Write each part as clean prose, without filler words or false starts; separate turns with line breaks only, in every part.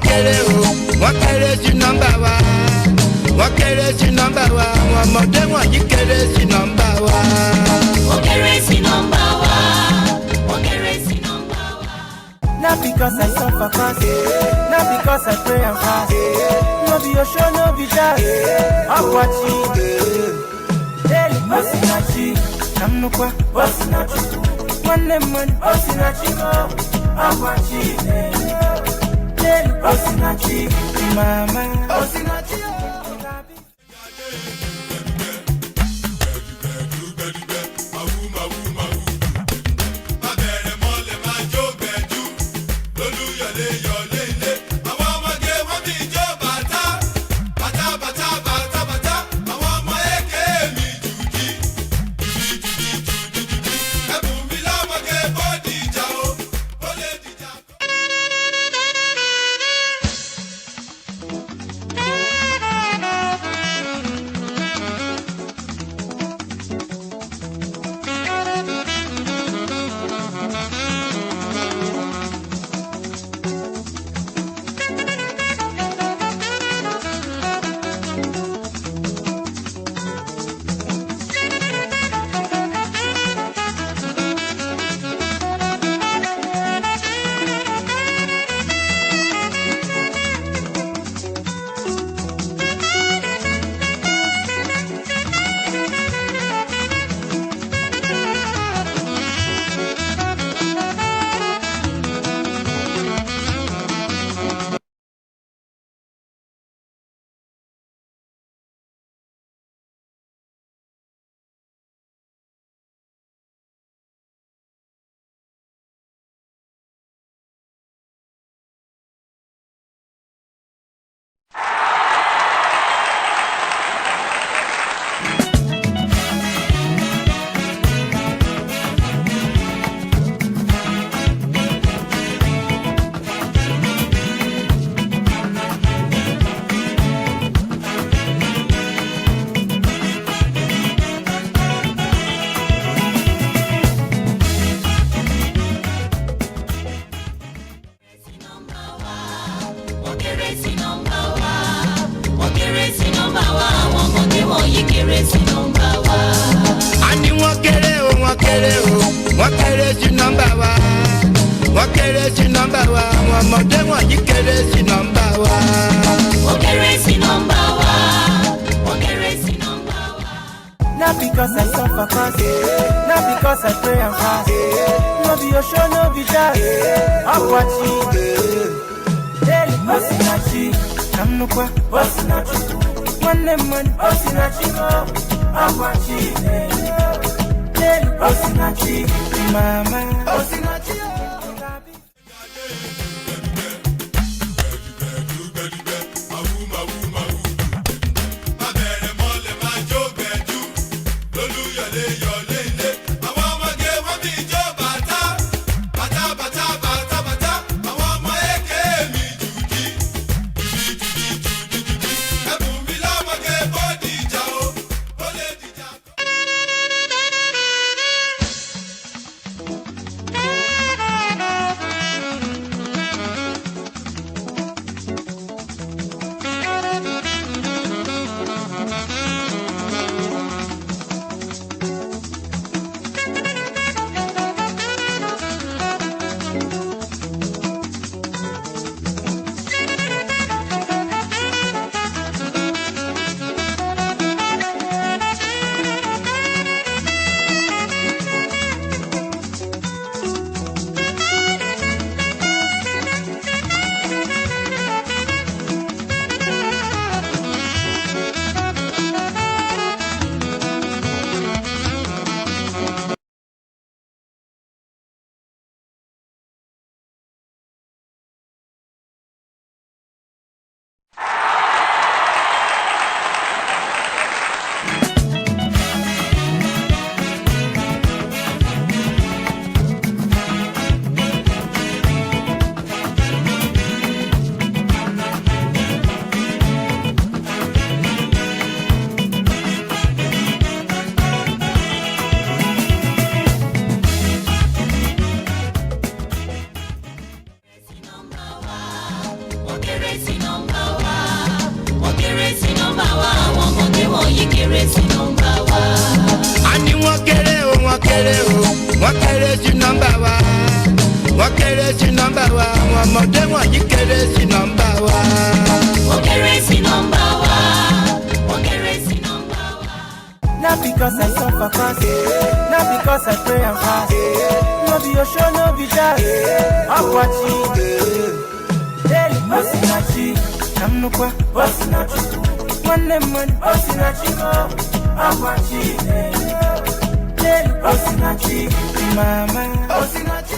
kéré o, wọ́n kéré sí nọ́mbà wa. Wọ́n kéré sí nọ́mbà wa, àwọn ọmọdé wọ̀nyí kéré sí nọ́mbà wa.
Wọ́n kéré sí nọ́mbà wa. Wọ́n kéré sí nọ́mbà wa.
Not because I suffer fast, not because I pray and fast. No be your show, no be that. I'm watching. Daily, Osinachi, I'm no qua, Osinachi. One lemon, Osinachi, I'm watching. Daily, Osinachi, Mama, Osinachi.
Wọ́n kéré sí nọ́mbà wa. Wọ́n kéré sí nọ́mbà wa, àwọn ọmọdé wọ̀nyí kéré sí nọ́mbà wa.
Wọ́n kéré sí nọ́mbà wa. Wọ́n kéré sí nọ́mbà wa.
Not because I suffer fast, not because I pray and fast. No be your show, no be that. I'm watching. Daily, Osinachi, I'm no qua, Osinachi. One lemon, Osinachi, I'm watching. Daily, Osinachi, Mama, Osinachi.
kéré sí nọ́mbà wa. Wọ́n kéré sí nọ́mbà wa. Àwọn ọmọdé wọ̀nyí kéré sí nọ́mbà wa.
A ní wọ́n kéré o, wọ́n kéré o, wọ́n kéré sí nọ́mbà wa. Wọ́n kéré sí nọ́mbà wa, àwọn ọmọdé wọ̀nyí kéré sí nọ́mbà wa.
Wọ́n kéré sí nọ́mbà wa. Wọ́n kéré sí nọ́mbà wa.
Not because I suffer fast, not because I pray and fast. No be your show, no be that. I'm watching. Daily, Osinachi, Namnukwa, Osinachi. One lemon, Osinachi, I'm watching. Daily, Osinachi, Mama, Osinachi.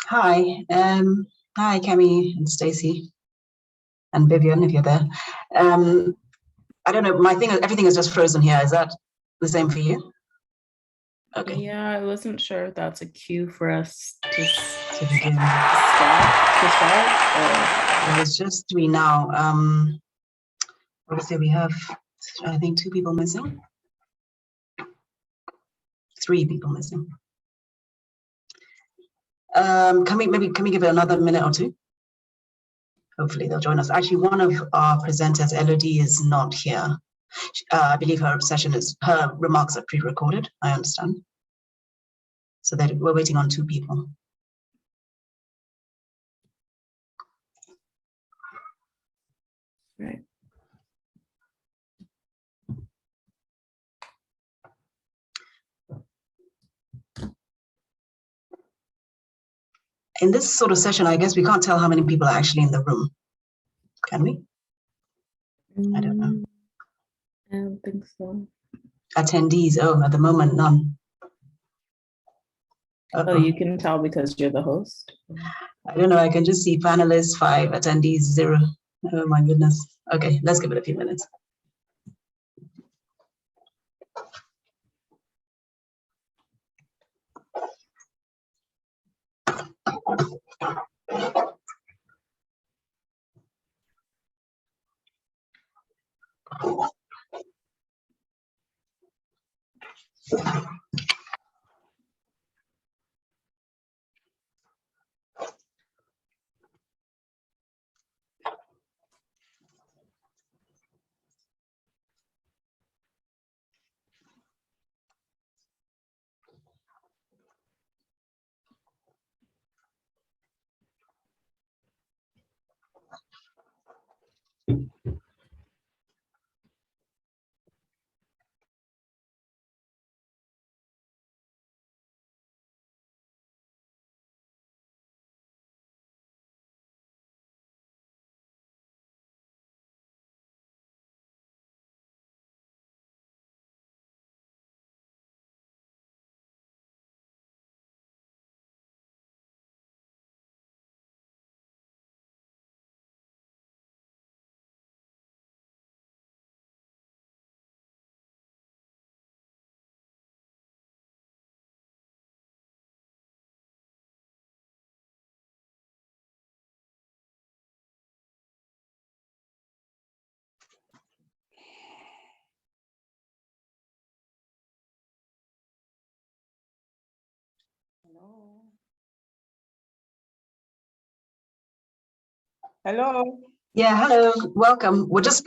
Hi, hi, Kemi and Stacey and Vivian, if you're there. I don't know, everything is just frozen here. Is that the same for you? Okay.
Yeah, I wasn't sure if that's a cue for us to
begin.
start, or...
It's just 3 now. Obviously we have, I think, 2 people missing. 3 people missing. Can we give it another minute or 2? Hopefully they'll join us. Actually, one of our presenters, Elodie, is not here. I believe her remarks are pre-recorded, I understand. So that we're waiting on 2 people.
Right.
In this sort of session, I guess we can't tell how many people are actually in the room. Can we? I don't know.
I don't think so.
Attendees, at the moment, none.
Oh, you can tell because you're the host?
I don't know, I can just see panelists, 5, attendees, 0. Oh my goodness. Okay, let's give it a few minutes.
Hello.
Yeah, hello, welcome. We're just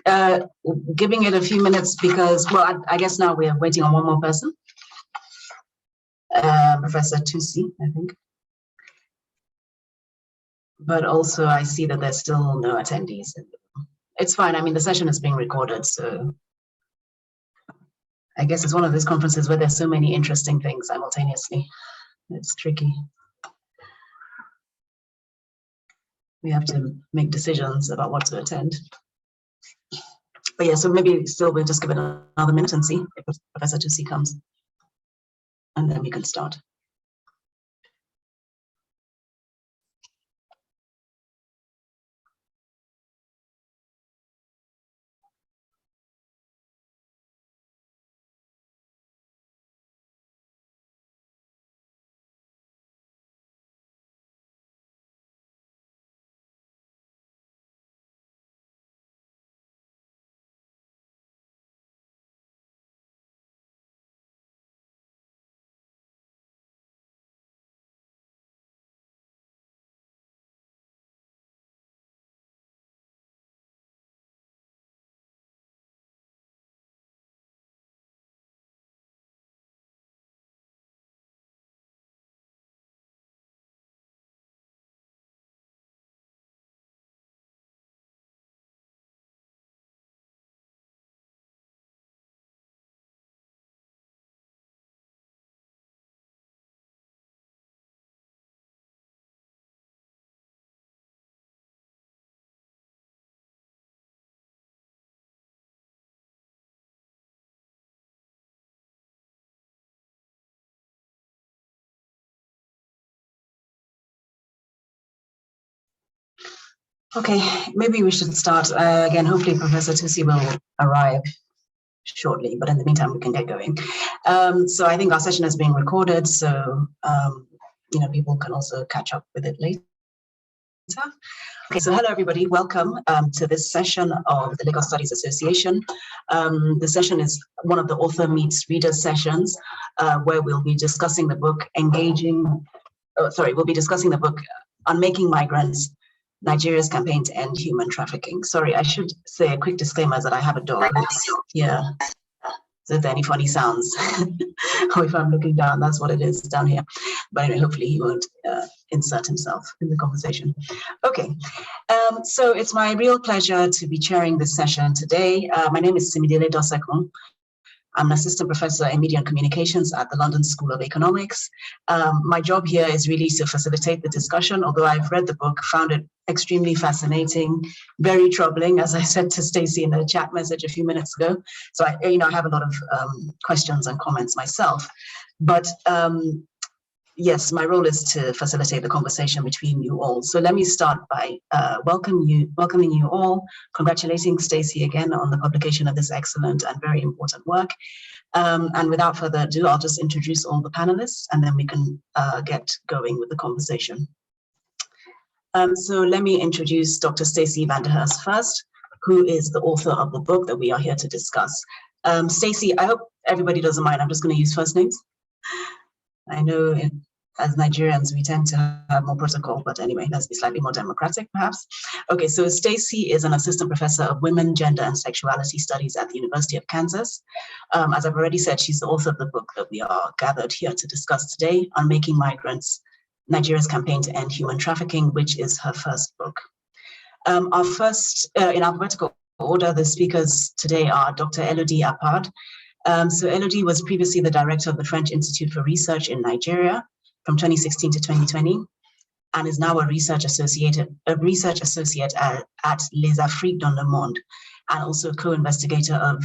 giving it a few minutes because, well, I guess now we're waiting on one more person. Professor Tusi, I think. But also I see that there's still no attendees. It's fine. I mean, the session is being recorded, so I guess it's one of those conferences where there's so many interesting things simultaneously. It's tricky. We have to make decisions about what to attend. But yeah, so maybe still we'll just give it another minute and see if Professor Tusi comes. And then we can start. Okay, maybe we should start. Again, hopefully Professor Tusi will arrive shortly, but in the meantime, we can get going. So I think our session is being recorded, so people can also catch up with it later. Okay, so hello everybody, welcome to this session of the Legal Studies Association. The session is one of the author meets reader sessions where we'll be discussing the book we'll be discussing the book Unmaking Migrants, Nigeria's Campaign to End Human Trafficking. Sorry, I should say a quick disclaimer that I have a dog here. So if there are any funny sounds, or if I'm looking down, that's what it is down here. But anyway, hopefully he won't insert himself in the conversation. Okay, so it's my real pleasure to be chairing this session today. My name is Simidele Dosekun. I'm an assistant professor in media and communications at the London School of Economics. My job here is really to facilitate the discussion, although I've read the book, found it extremely fascinating, very troubling, as I said to Stacey in the chat message a few minutes ago. So I have a lot of questions and comments myself. But yes, my role is to facilitate the conversation between you all. So let me start by welcoming you all, congratulating Stacey again on the publication of this excellent and very important work. And without further ado, I'll just introduce all the panelists and then we can get going with the conversation. So let me introduce Dr. Stacey Vanderhurst first, who is the author of the book that we are here to discuss. Stacey, I hope everybody doesn't mind. I'm just going to use first names. I know as Nigerians, we tend to have more protocol, but anyway, let's be slightly more democratic, perhaps. Okay, so Stacey is an assistant professor of women, gender, and sexuality studies at the University of Kansas. As I've already said, she's the author of the book that we are gathered here to discuss today, Unmaking Migrants, Nigeria's Campaign to End Human Trafficking, which is her first book. Our first, in alphabetical order, the speakers today are Dr. Elodie Apard. So Elodie was previously the director of the French Institute for Research in Nigeria from 2016 to 2020, and is now a research associate at Les Afriques dans le Monde, and also co-investigator of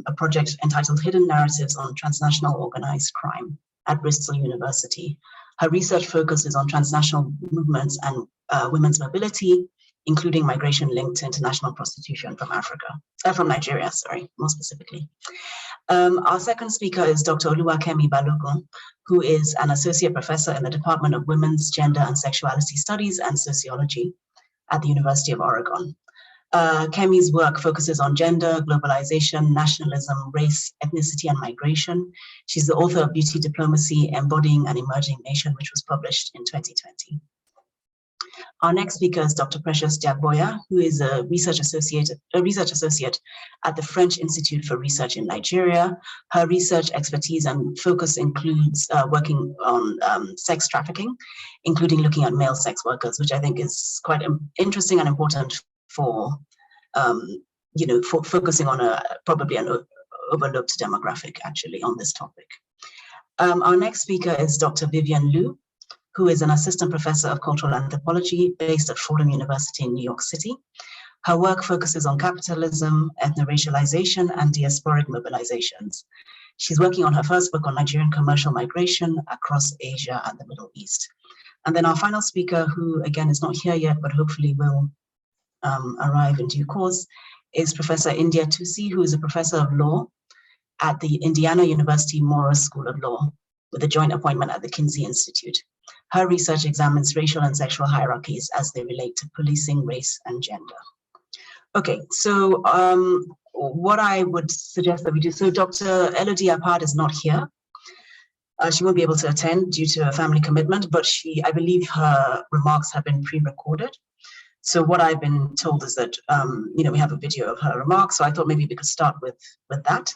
a project entitled Hidden Narratives on Transnational Organized Crime at Bristol University. Her research focuses on transnational movements and women's mobility, including migration linked to international prostitution from Nigeria, more specifically. Our second speaker is Dr. Oluwakemi Balogun, who is an associate professor in the Department of Women's, Gender and Sexuality Studies and Sociology at the University of Oregon. Kemi's work focuses on gender, globalization, nationalism, race, ethnicity, and migration. She's the author of Beauty Diplomacy, Embodying an Emerging Nation, which was published in 2020. Our next speaker is Dr. Precious Diagboya, who is a research associate at the French Institute for Research in Nigeria. Her research expertise and focus includes working on sex trafficking, including looking at male sex workers, which I think is quite interesting and important for, for focusing on probably an overlooked demographic actually on this topic. Our next speaker is Dr. Vivian Liu, who is an assistant professor of cultural anthropology based at Fordham University in New York City. Her work focuses on capitalism, ethno-racialization, and diasporic mobilizations. She's working on her first book on Nigerian commercial migration across Asia and the Middle East. And then our final speaker, who again is not here yet, but hopefully will arrive in due course, is Professor India Tusi, who is a professor of law at the Indiana University Mora School of Law, with a joint appointment at the Kinsey Institute. Her research examines racial and sexual hierarchies as they relate to policing, race, and gender. Okay, so what I would suggest that we do, so Dr. Elodie Apad is not here. She won't be able to attend due to a family commitment, but I believe her remarks have been pre-recorded. So what I've been told is that, we have a video of her remarks, so I thought maybe we could start with that,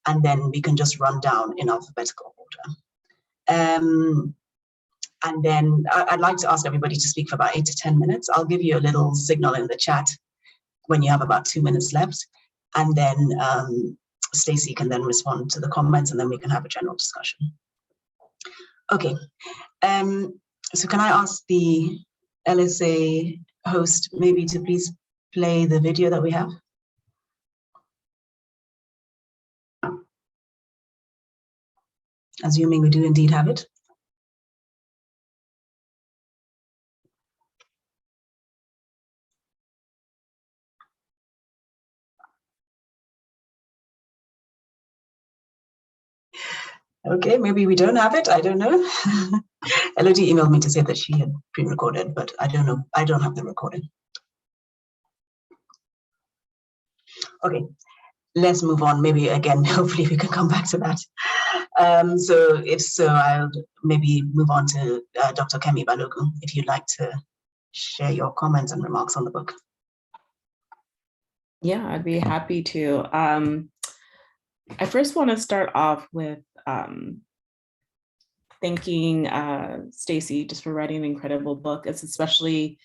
and then we can just run down in alphabetical order. And then I'd like to ask everybody to speak for about 8 to 10 minutes. I'll give you a little signal in the chat when you have about 2 minutes left. And then Stacey can then respond to the comments, and then we can have a general discussion. Okay, so can I ask the LSA host maybe to please play the video that we have? Assuming we do indeed have it. Okay, maybe we don't have it, I don't know. Elodie emailed me to say that she had pre-recorded, but I don't know, I don't have the recording. Okay, let's move on. Maybe again, hopefully we can come back to that. So if so, I'll maybe move on to Dr. Kemi Balogun, if you'd like to share your comments and remarks on the book.
Yeah, I'd be happy to. I first want to start off with thanking Stacey just for writing an incredible book. It's especially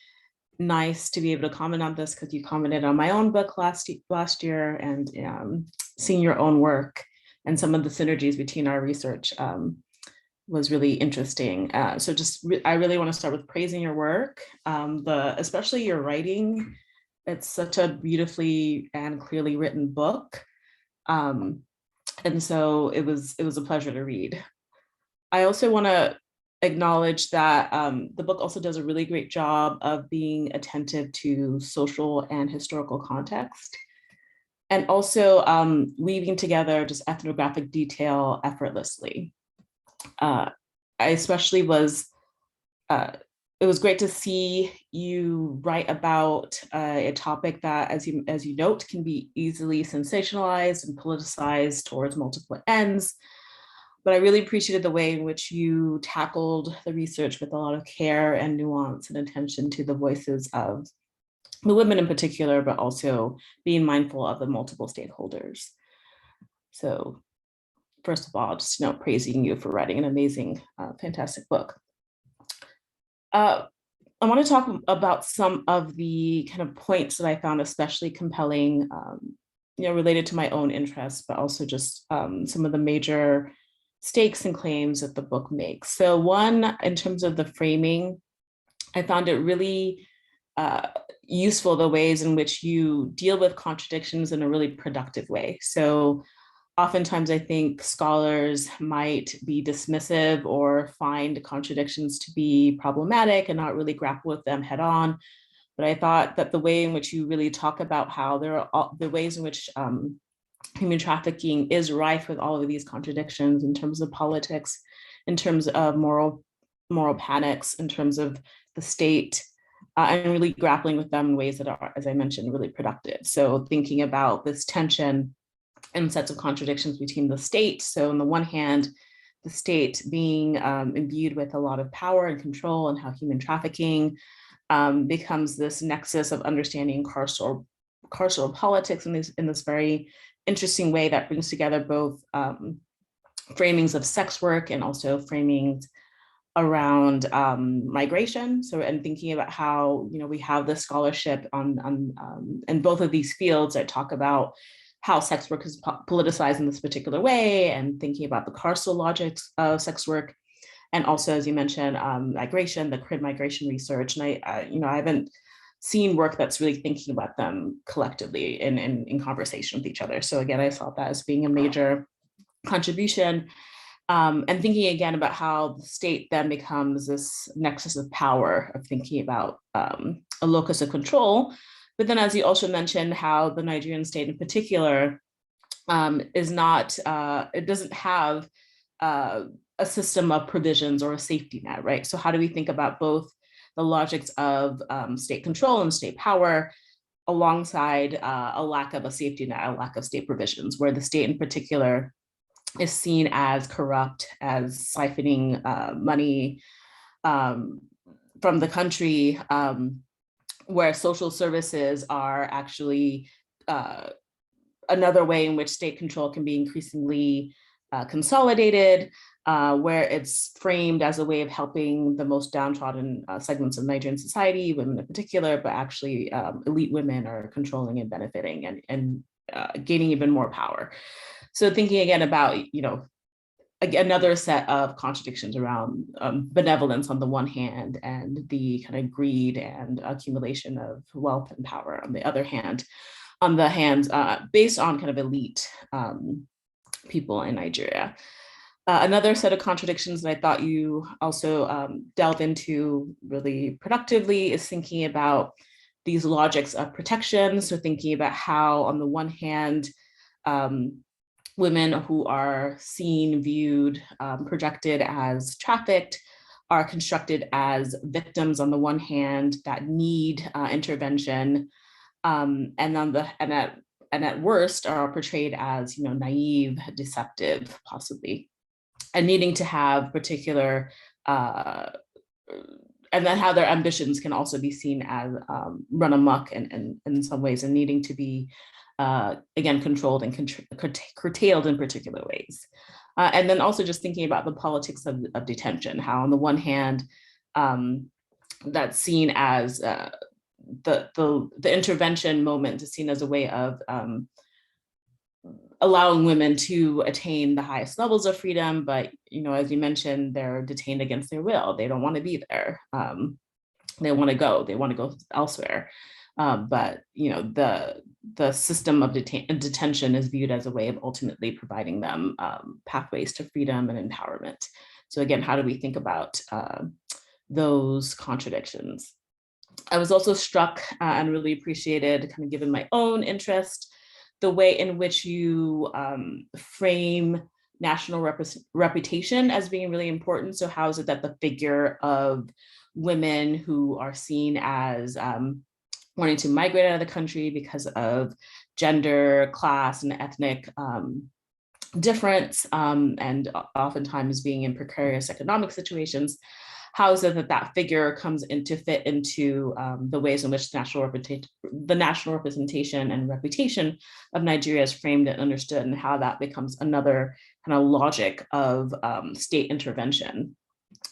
nice to be able to comment on this because you commented on my own book last year, and seeing your own work and some of the synergies between our research was really interesting. So I really want to start with praising your work, especially your writing. It's such a beautifully and clearly written book. And so it was a pleasure to read. I also want to acknowledge that the book also does a really great job of being attentive to social and historical context, and also weaving together just ethnographic detail effortlessly. I especially it was great to see you write about a topic that, as you note, can be easily sensationalized and politicized towards multiple ends. But I really appreciated the way in which you tackled the research with a lot of care and nuance and attention to the voices of the women in particular, but also being mindful of the multiple stakeholders. So first of all, just praising you for writing an amazing, fantastic book. I want to talk about some of the kind of points that I found especially compelling, related to my own interests, but also just some of the major stakes and claims that the book makes. So one, in terms of the framing, I found it really useful, the ways in which you deal with contradictions in a really productive way. So oftentimes I think scholars might be dismissive or find contradictions to be problematic and not really grapple with them head on. But I thought that the way in which you really talk about how there are the ways in which human trafficking is rife with all of these contradictions in terms of politics, in terms of moral panics, in terms of the state, and really grappling with them in ways that are, as I mentioned, really productive. So thinking about this tension and sets of contradictions between the state. So on the one hand, the state being imbued with a lot of power and control, and how human trafficking becomes this nexus of understanding carceral politics in this very interesting way that brings together both framings of sex work and also framings around migration. So, and thinking about how, we have this scholarship in both of these fields that talk about how sex work is politicized in this particular way, and thinking about the carceral logics of sex work. And also, as you mentioned, migration, the crib migration research. And I haven't seen work that's really thinking about them collectively in conversation with each other. So again, I saw that as being a major contribution. And thinking again about how the state then becomes this nexus of power, of thinking about a locus of control. But then, as you also mentioned, how the Nigerian state in particular is not, it doesn't have a system of provisions or a safety net, right? So how do we think about both the logics of state control and state power alongside a lack of a safety net, a lack of state provisions, where the state in particular is seen as corrupt, as siphoning money from the country, where social services are actually another way in which state control can be increasingly consolidated, where it's framed as a way of helping the most downtrodden segments of Nigerian society, women in particular, but actually elite women are controlling and benefiting and gaining even more power. So thinking again about, another set of contradictions around benevolence on the one hand, and the kind of greed and accumulation of wealth and power on the other hand, based on kind of elite people in Nigeria. Another set of contradictions that I thought you also delve into really productively is thinking about these logics of protection. So thinking about how, on the one hand, women who are seen, viewed, projected as trafficked are constructed as victims on the one hand that need intervention, and at worst are portrayed as naive, deceptive, possibly, and needing to have particular and then how their ambitions can also be seen as run amok in some ways, and needing to be again controlled and curtailed in particular ways. And then also just thinking about the politics of detention, how on the one hand that's seen as the intervention moment is seen as a way of allowing women to attain the highest levels of freedom, but as you mentioned, they're detained against their will. They don't want to be there. They want to go elsewhere. But the system of detention is viewed as a way of ultimately providing them pathways to freedom and empowerment. So again, how do we think about those contradictions? I was also struck and really appreciated, kind of given my own interest, the way in which you frame national reputation as being really important. So how is it that the figure of women who are seen as wanting to migrate out of the country because of gender, class, and ethnic difference, and oftentimes being in precarious economic situations, how is it that figure comes fit into the ways in which the national representation and reputation of Nigeria is framed and understood, and how that becomes another kind of logic of state intervention,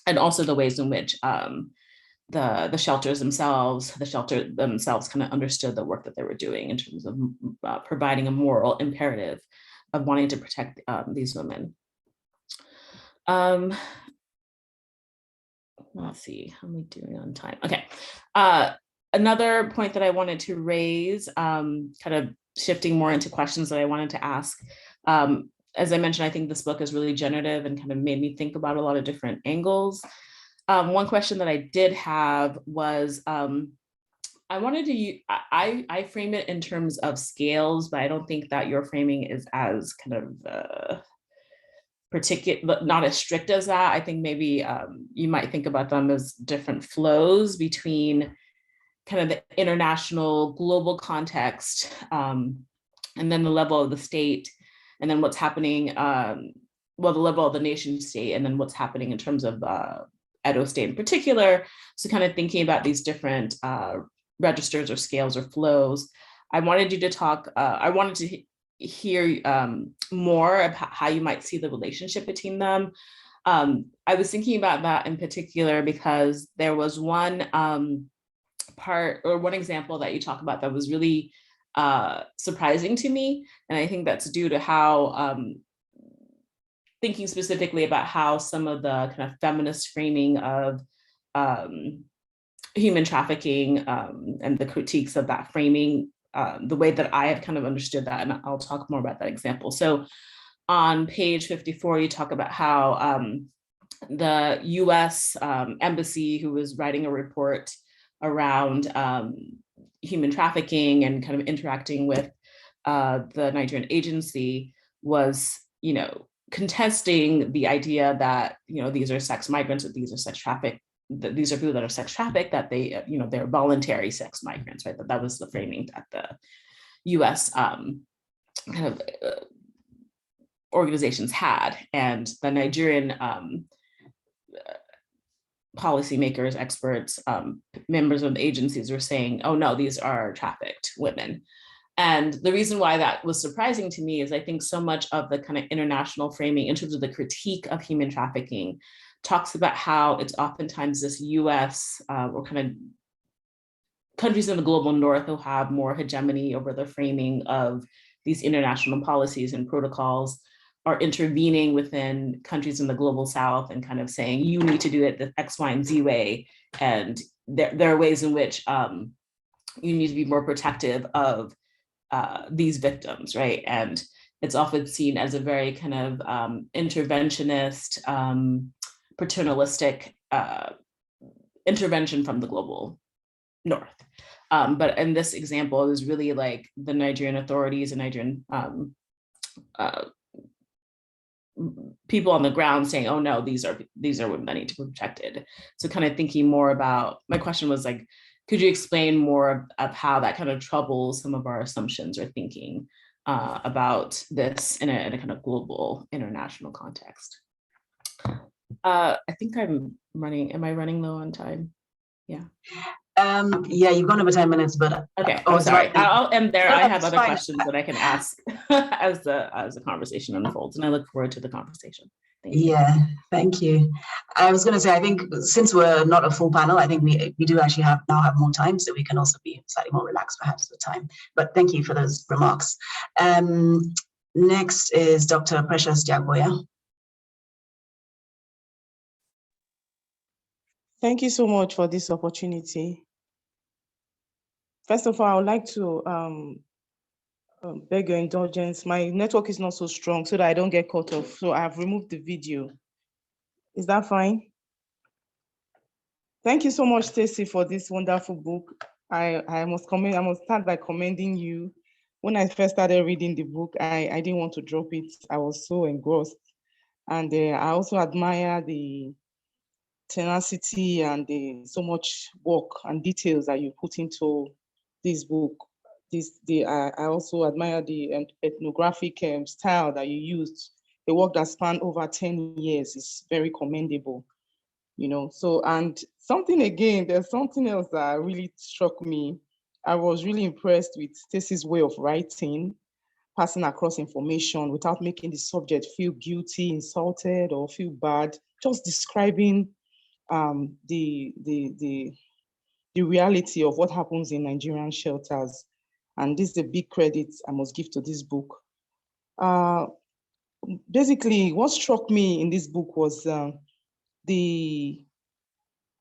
and also the ways in which the shelters themselves kind of understood the work that they were doing in terms of providing a moral imperative of wanting to protect these women. Let's see, how am I doing on time? Okay. Another point that I wanted to raise, kind of shifting more into questions that I wanted to ask. As I mentioned, I think this book is really generative and kind of made me think about a lot of different angles. One question that I did have was, I wanted to, I frame it in terms of scales, but I don't think that your framing is as kind of particular, not as strict as that. I think maybe you might think about them as different flows between kind of the international global context, and then the level of the state, and then what's happening, well, the level of the nation state, and then what's happening in terms of Edo State in particular. So kind of thinking about these different registers or scales or flows. I wanted you to talk, I wanted to hear more about how you might see the relationship between them. I was thinking about that in particular because there was one part or one example that you talk about that was really surprising to me. And I think that's due to how, thinking specifically about how some of the kind of feminist framing of human trafficking and the critiques of that framing, the way that I have kind of understood that, and I'll talk more about that example. So on page 54, you talk about how the US embassy, who was writing a report around human trafficking and kind of interacting with the Nigerian agency, was, contesting the idea that, these are sex migrants, or these are sex trafficked, that these are people that are sex trafficked, that they, they're voluntary sex migrants, right? That was the framing that the US kind of organizations had. And the Nigerian policymakers, experts, members of the agencies were saying, oh no, these are trafficked women. And the reason why that was surprising to me is I think so much of the kind of international framing in terms of the critique of human trafficking talks about how it's oftentimes this US or kind of countries in the global north who have more hegemony over the framing of these international policies and protocols are intervening within countries in the global south and kind of saying, you need to do it the X, Y, and Z way. And there are ways in which you need to be more protective of these victims, right? And it's often seen as a very kind of interventionist, paternalistic intervention from the global north. But in this example, it was really like the Nigerian authorities and Nigerian people on the ground saying, oh no, these are women that need to be protected. So kind of thinking more about, my question was like, could you explain more of how that kind of troubles some of our assumptions or thinking about this in a kind of global international context? I think am I running low on time? Yeah.
Yeah, you've gone over 10 minutes, but
okay. I'm sorry. I'll end there. I have other questions that I can ask as the conversation unfolds, and I look forward to the conversation. Thank you.
Yeah, thank you. I was going to say, I think since we're not a full panel, I think we do actually now have more time, so we can also be slightly more relaxed perhaps with time. But thank you for those remarks. Next is Dr. Precious Jagboya.
Thank you so much for this opportunity. First of all, I would like to beg your indulgence. My network is not so strong so that I don't get cut off. So I have removed the video. Is that fine? Thank you so much, Stacey, for this wonderful book. I must start by commending you. When I first started reading the book, I didn't want to drop it. I was so engrossed. And I also admire the tenacity and so much work and details that you put into this book. I also admire the ethnographic style that you used. The work that spanned over 10 years is very commendable, So, and there's something else that really struck me. I was really impressed with Stacey's way of writing, passing across information without making the subject feel guilty, insulted, or feel bad, just describing the reality of what happens in Nigerian shelters. And this is a big credit I must give to this book. Basically, what struck me in this book was the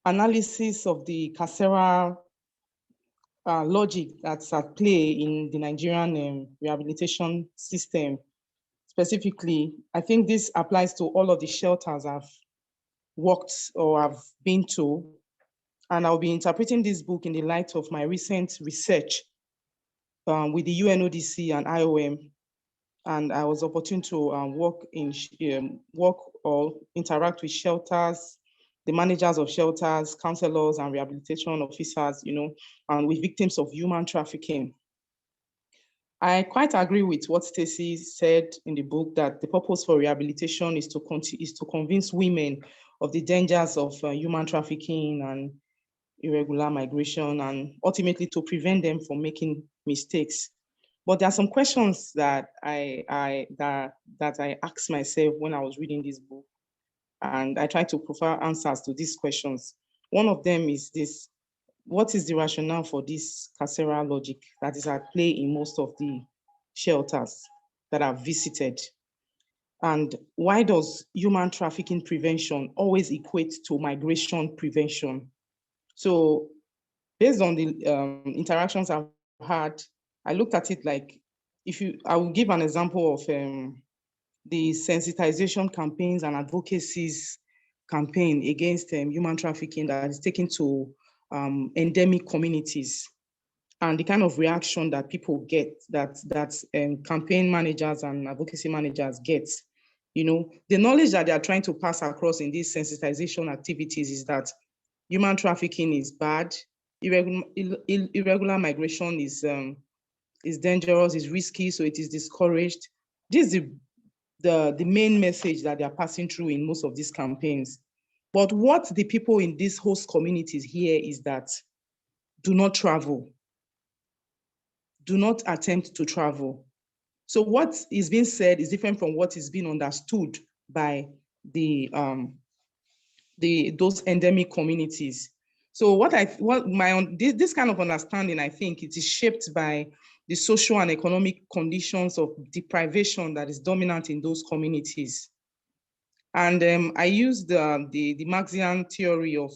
analysis of the carceral logic that's at play in the Nigerian rehabilitation system. Specifically, I think this applies to all of the shelters I've worked or I've been to. And I'll be interpreting this book in the light of my recent research with the UNODC and IOM. And I was opportune to work or interact with shelters, the managers of shelters, counselors, and rehabilitation officers, and with victims of human trafficking. I quite agree with what Stacey said in the book, that the purpose for rehabilitation is to convince women of the dangers of human trafficking and irregular migration, and ultimately to prevent them from making mistakes. But there are some questions that I asked myself when I was reading this book, and I try to provide answers to these questions. One of them is this: what is the rationale for this carceral logic that is at play in most of the shelters that I've visited? And why does human trafficking prevention always equate to migration prevention? So based on the interactions I've had, I looked at it like, I will give an example of the sensitization campaigns and advocacies campaign against human trafficking that is taken to endemic communities, and the kind of reaction that people get, that campaign managers and advocacy managers get. The knowledge that they are trying to pass across in these sensitization activities is that human trafficking is bad, irregular migration is dangerous, is risky, so it is discouraged. This is the main message that they are passing through in most of these campaigns. But what the people in these host communities hear is that do not travel. Do not attempt to travel. So what is being said is different from what is being understood by those endemic communities. So this kind of understanding, I think it is shaped by the social and economic conditions of deprivation that is dominant in those communities. And I used the Marxian theory of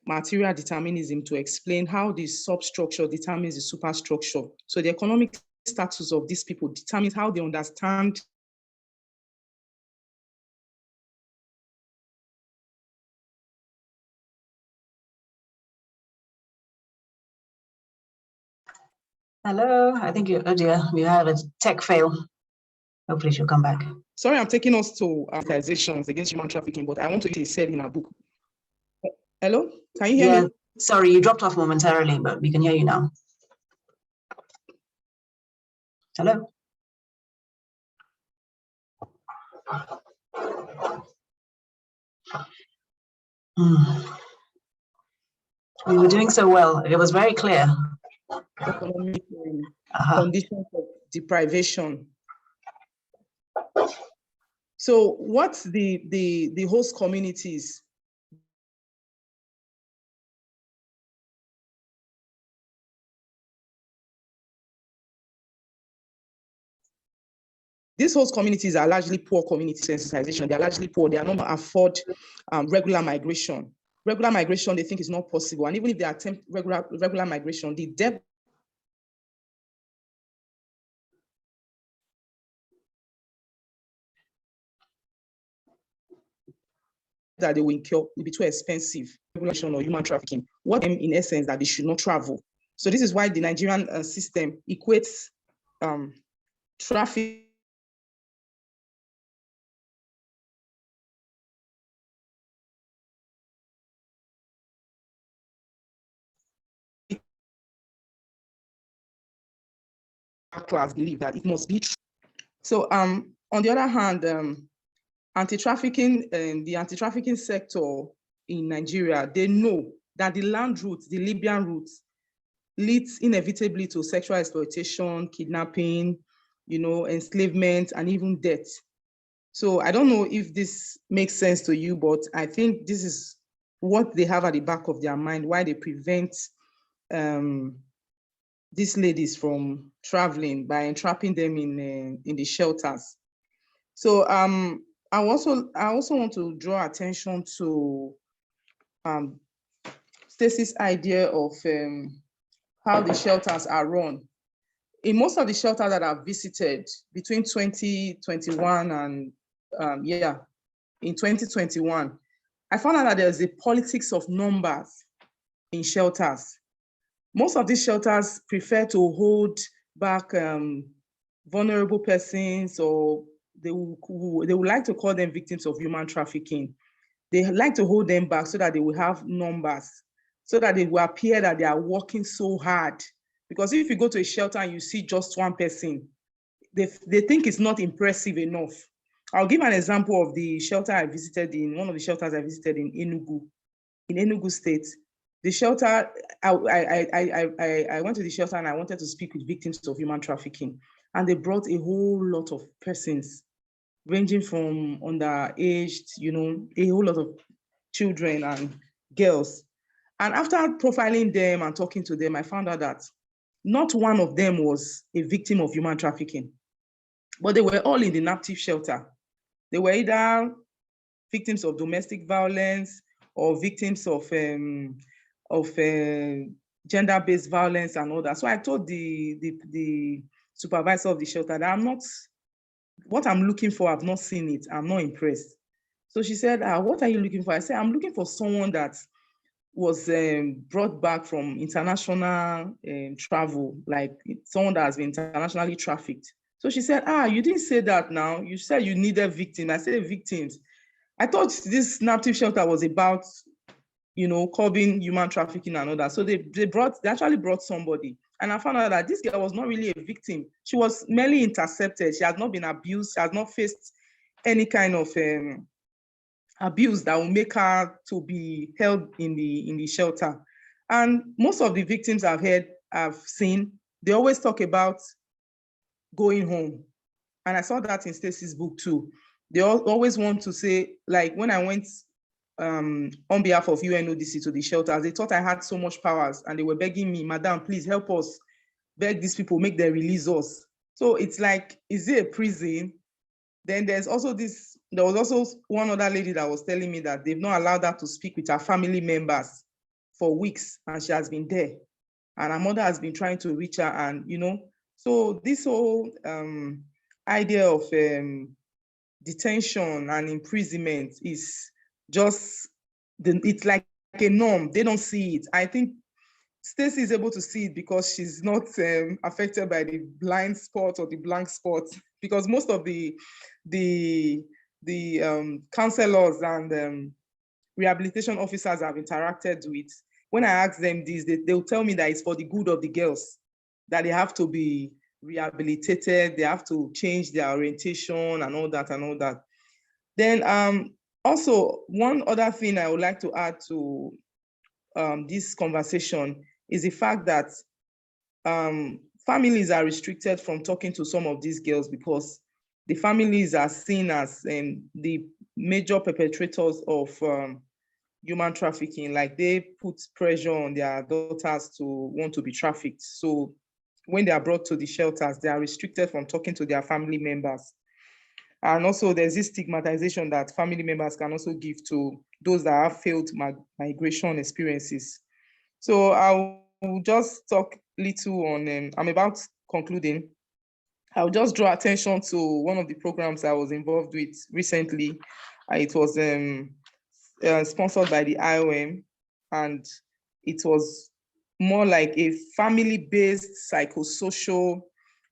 material determinism to explain how the substructure determines the superstructure. So the economic status of these people determines how they understand
Hello, I think oh dear, we have a tech fail. Hopefully she'll come back.
Sorry, I'm taking us to organizations against human trafficking, but I want to say said in our book. Hello, can you hear me?
Sorry, you dropped off momentarily, but we can hear you now. Hello? We were doing so well. It was very clear.
Economic conditions of deprivation. So what's the host communities? These host communities are largely poor community sensitization. They are largely poor. They are not afford regular migration. Regular migration, they think, is not possible. And even if they attempt regular migration, the depth that they will incur will be too expensive. Regulation or human trafficking. What in essence that they should not travel. So this is why the Nigerian system equates traffic class believe that it must be true. So on the other hand, anti-trafficking and the anti-trafficking sector in Nigeria, they know that the land route, the Libyan route, leads inevitably to sexual exploitation, kidnapping, enslavement, and even death. So I don't know if this makes sense to you, but I think this is what they have at the back of their mind, why they prevent these ladies from traveling by entrapping them in the shelters. So I also want to draw attention to Stacey's idea of how the shelters are run. In most of the shelters that I've visited between 2021 and in 2021, I found out that there's a politics of numbers in shelters. Most of these shelters prefer to hold back vulnerable persons, or they would like to call them victims of human trafficking. they like to hold them back so that they will have numbers, so that they will appear that they are working so hard. Because if you go to a shelter and you see just one person, they think it's not impressive enough. I'll give an example of the shelter I visited in, one of the shelters I visited in Enugu State. The shelter, I went to the shelter and I wanted to speak with victims of human trafficking. And they brought a whole lot of persons, ranging from underaged, a whole lot of children and girls. And after profiling them and talking to them, I found out that not one of them was a victim of human trafficking, but they were all in the inactive shelter. They were either victims of domestic violence or victims of gender-based violence and all that. So I told the supervisor of the shelter that what I'm looking for, I've not seen it, I'm not impressed. So she said, what are you looking for? I said, I'm looking for someone that was brought back from international travel, like someone that has been internationally trafficked. So she said, you didn't say that now. You said you needed victims. I said victims. I thought this native shelter was about, curbing human trafficking and all that. So they actually brought somebody. And I found out that this girl was not really a victim. She was merely intercepted. She has not been abused. She has not faced any kind of abuse that will make her to be held in the shelter. And most of the victims I've seen, they always talk about going home. And I saw that in Stacey's book too. They always want to say, like when I went on behalf of UNODC to the shelters, they thought I had so much powers and they were begging me, Madam, please help us beg these people, make them release us. So it's like, is it a prison? Then there was also one other lady that was telling me that they've not allowed her to speak with her family members for weeks and she has been there. And her mother has been trying to reach her and, so this whole idea of detention and imprisonment is just, it's like a norm. They don't see it. I think Stacey is able to see it because she's not affected by the blind spot or the blank spot, because most of the counselors and rehabilitation officers I've interacted with, when I ask them this, they'll tell me that it's for the good of the girls, that they have to be rehabilitated, they have to change their orientation and all that. Then also, one other thing I would like to add to this conversation is the fact that families are restricted from talking to some of these girls because the families are seen as the major perpetrators of human trafficking. Like they put pressure on their daughters to want to be trafficked. So when they are brought to the shelters, they are restricted from talking to their family members. And also there's this stigmatization that family members can also give to those that have failed migration experiences. So I will just talk little on, I'm about concluding. I'll just draw attention to one of the programs I was involved with recently. It was sponsored by the IOM, and it was more like a family-based psychosocial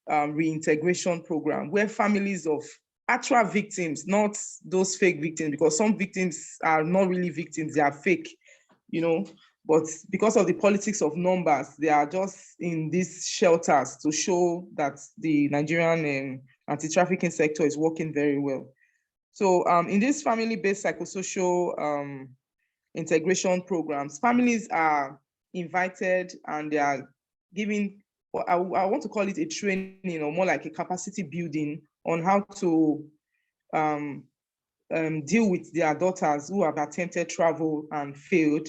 reintegration program where families of actual victims, not those fake victims, because some victims are not really victims, they are fake, but because of the politics of numbers, they are just in these shelters to show that the Nigerian anti-trafficking sector is working very well. So in this family-based psychosocial integration programs, families are invited and they are given, I want to call it a training or more like a capacity building on how to deal with their daughters who have attempted travel and failed,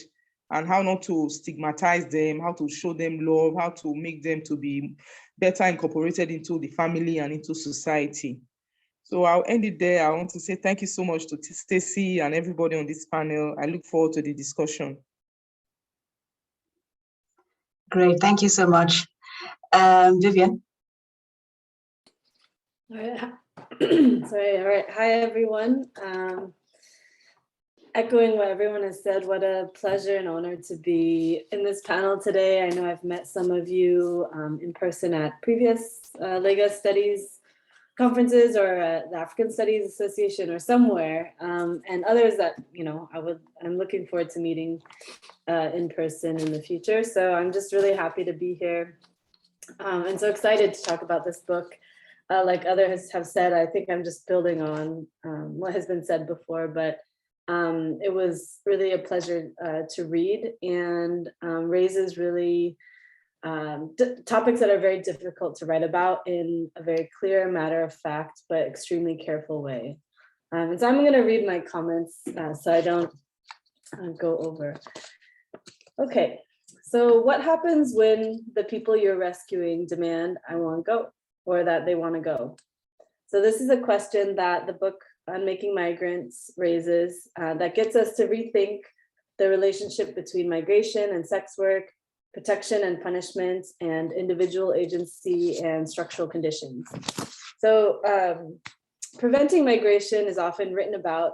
and how not to stigmatize them, how to show them love, how to make them to be better incorporated into the family and into society. So I'll end it there. I want to say thank you so much to Stacey and everybody on this panel. I look forward to the discussion.
Great, thank you so much. Vivian?
All right. Hi, everyone. Echoing what everyone has said, what a pleasure and honor to be in this panel today. I know I've met some of you in person at previous Lagos Studies conferences or the African Studies Association or somewhere, and others that, you know, I'm looking forward to meeting in person in the future. So I'm just really happy to be here and so excited to talk about this book. Like others have said, I think I'm just building on what has been said before, but it was really a pleasure to read, and raises really topics that are very difficult to write about in a very clear, matter of fact, but extremely careful way. And so I'm going to read my comments so I don't go over. Okay, so what happens when the people you're rescuing demand I want to go, or that they want to go? So this is a question that the book Unmaking Migrants raises that gets us to rethink the relationship between migration and sex work, protection and punishment, and individual agency and structural conditions. So preventing migration is often written about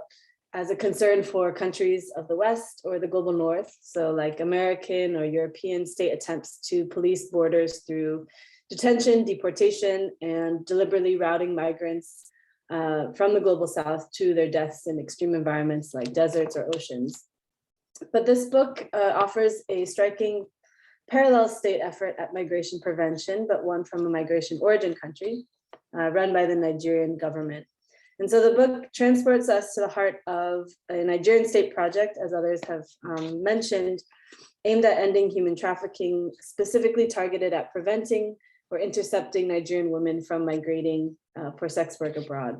as a concern for countries of the West or the global North. So like American or European state attempts to police borders through detention, deportation, and deliberately routing migrants from the global South to their deaths in extreme environments like deserts or oceans. But this book offers a striking parallel state effort at migration prevention, but one from a migration origin country run by the Nigerian government. And so the book transports us to the heart of a Nigerian state project, as others have mentioned, aimed at ending human trafficking, specifically targeted at preventing or intercepting Nigerian women from migrating for sex work abroad.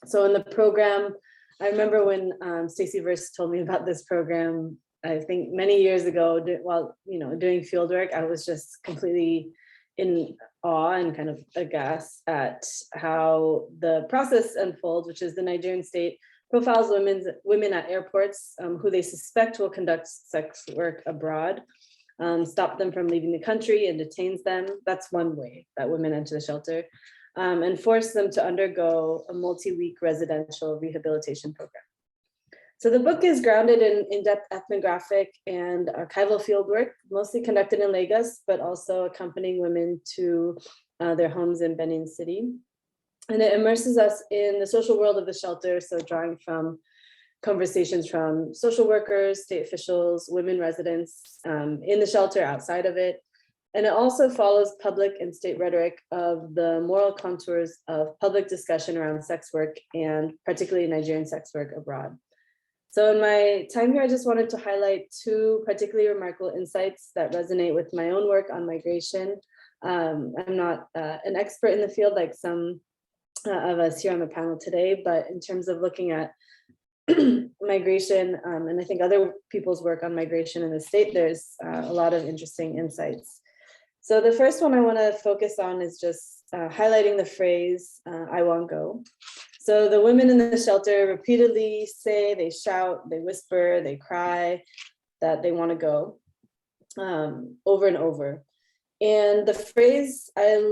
So in the program, I remember when Stacey first told me about this program, I think many years ago, while doing field work, I was just completely in awe and kind of aghast at how the process unfolds, which is the Nigerian state profiles women at airports who they suspect will conduct sex work abroad, stop them from leaving the country and detains them. That's one way that women enter the shelter, and force them to undergo a multi-week residential rehabilitation program. So the book is grounded in in-depth ethnographic and archival fieldwork, mostly conducted in Lagos, but also accompanying women to their homes in Benin City. And it immerses us in the social world of the shelter, so drawing from conversations from social workers, state officials, women residents in the shelter, outside of it. And it also follows public and state rhetoric of the moral contours of public discussion around sex work, and particularly Nigerian sex work abroad. So in my time here, I just wanted to highlight two particularly remarkable insights that resonate with my own work on migration. I'm not an expert in the field like some of us here on the panel today, but in terms of looking at migration, and I think other people's work on migration in the state, there's a lot of interesting insights. So the first one I want to focus on is just highlighting the phrase, I won't go. So the women in the shelter repeatedly say, they shout, they whisper, they cry that they want to go over and over. And the phrase I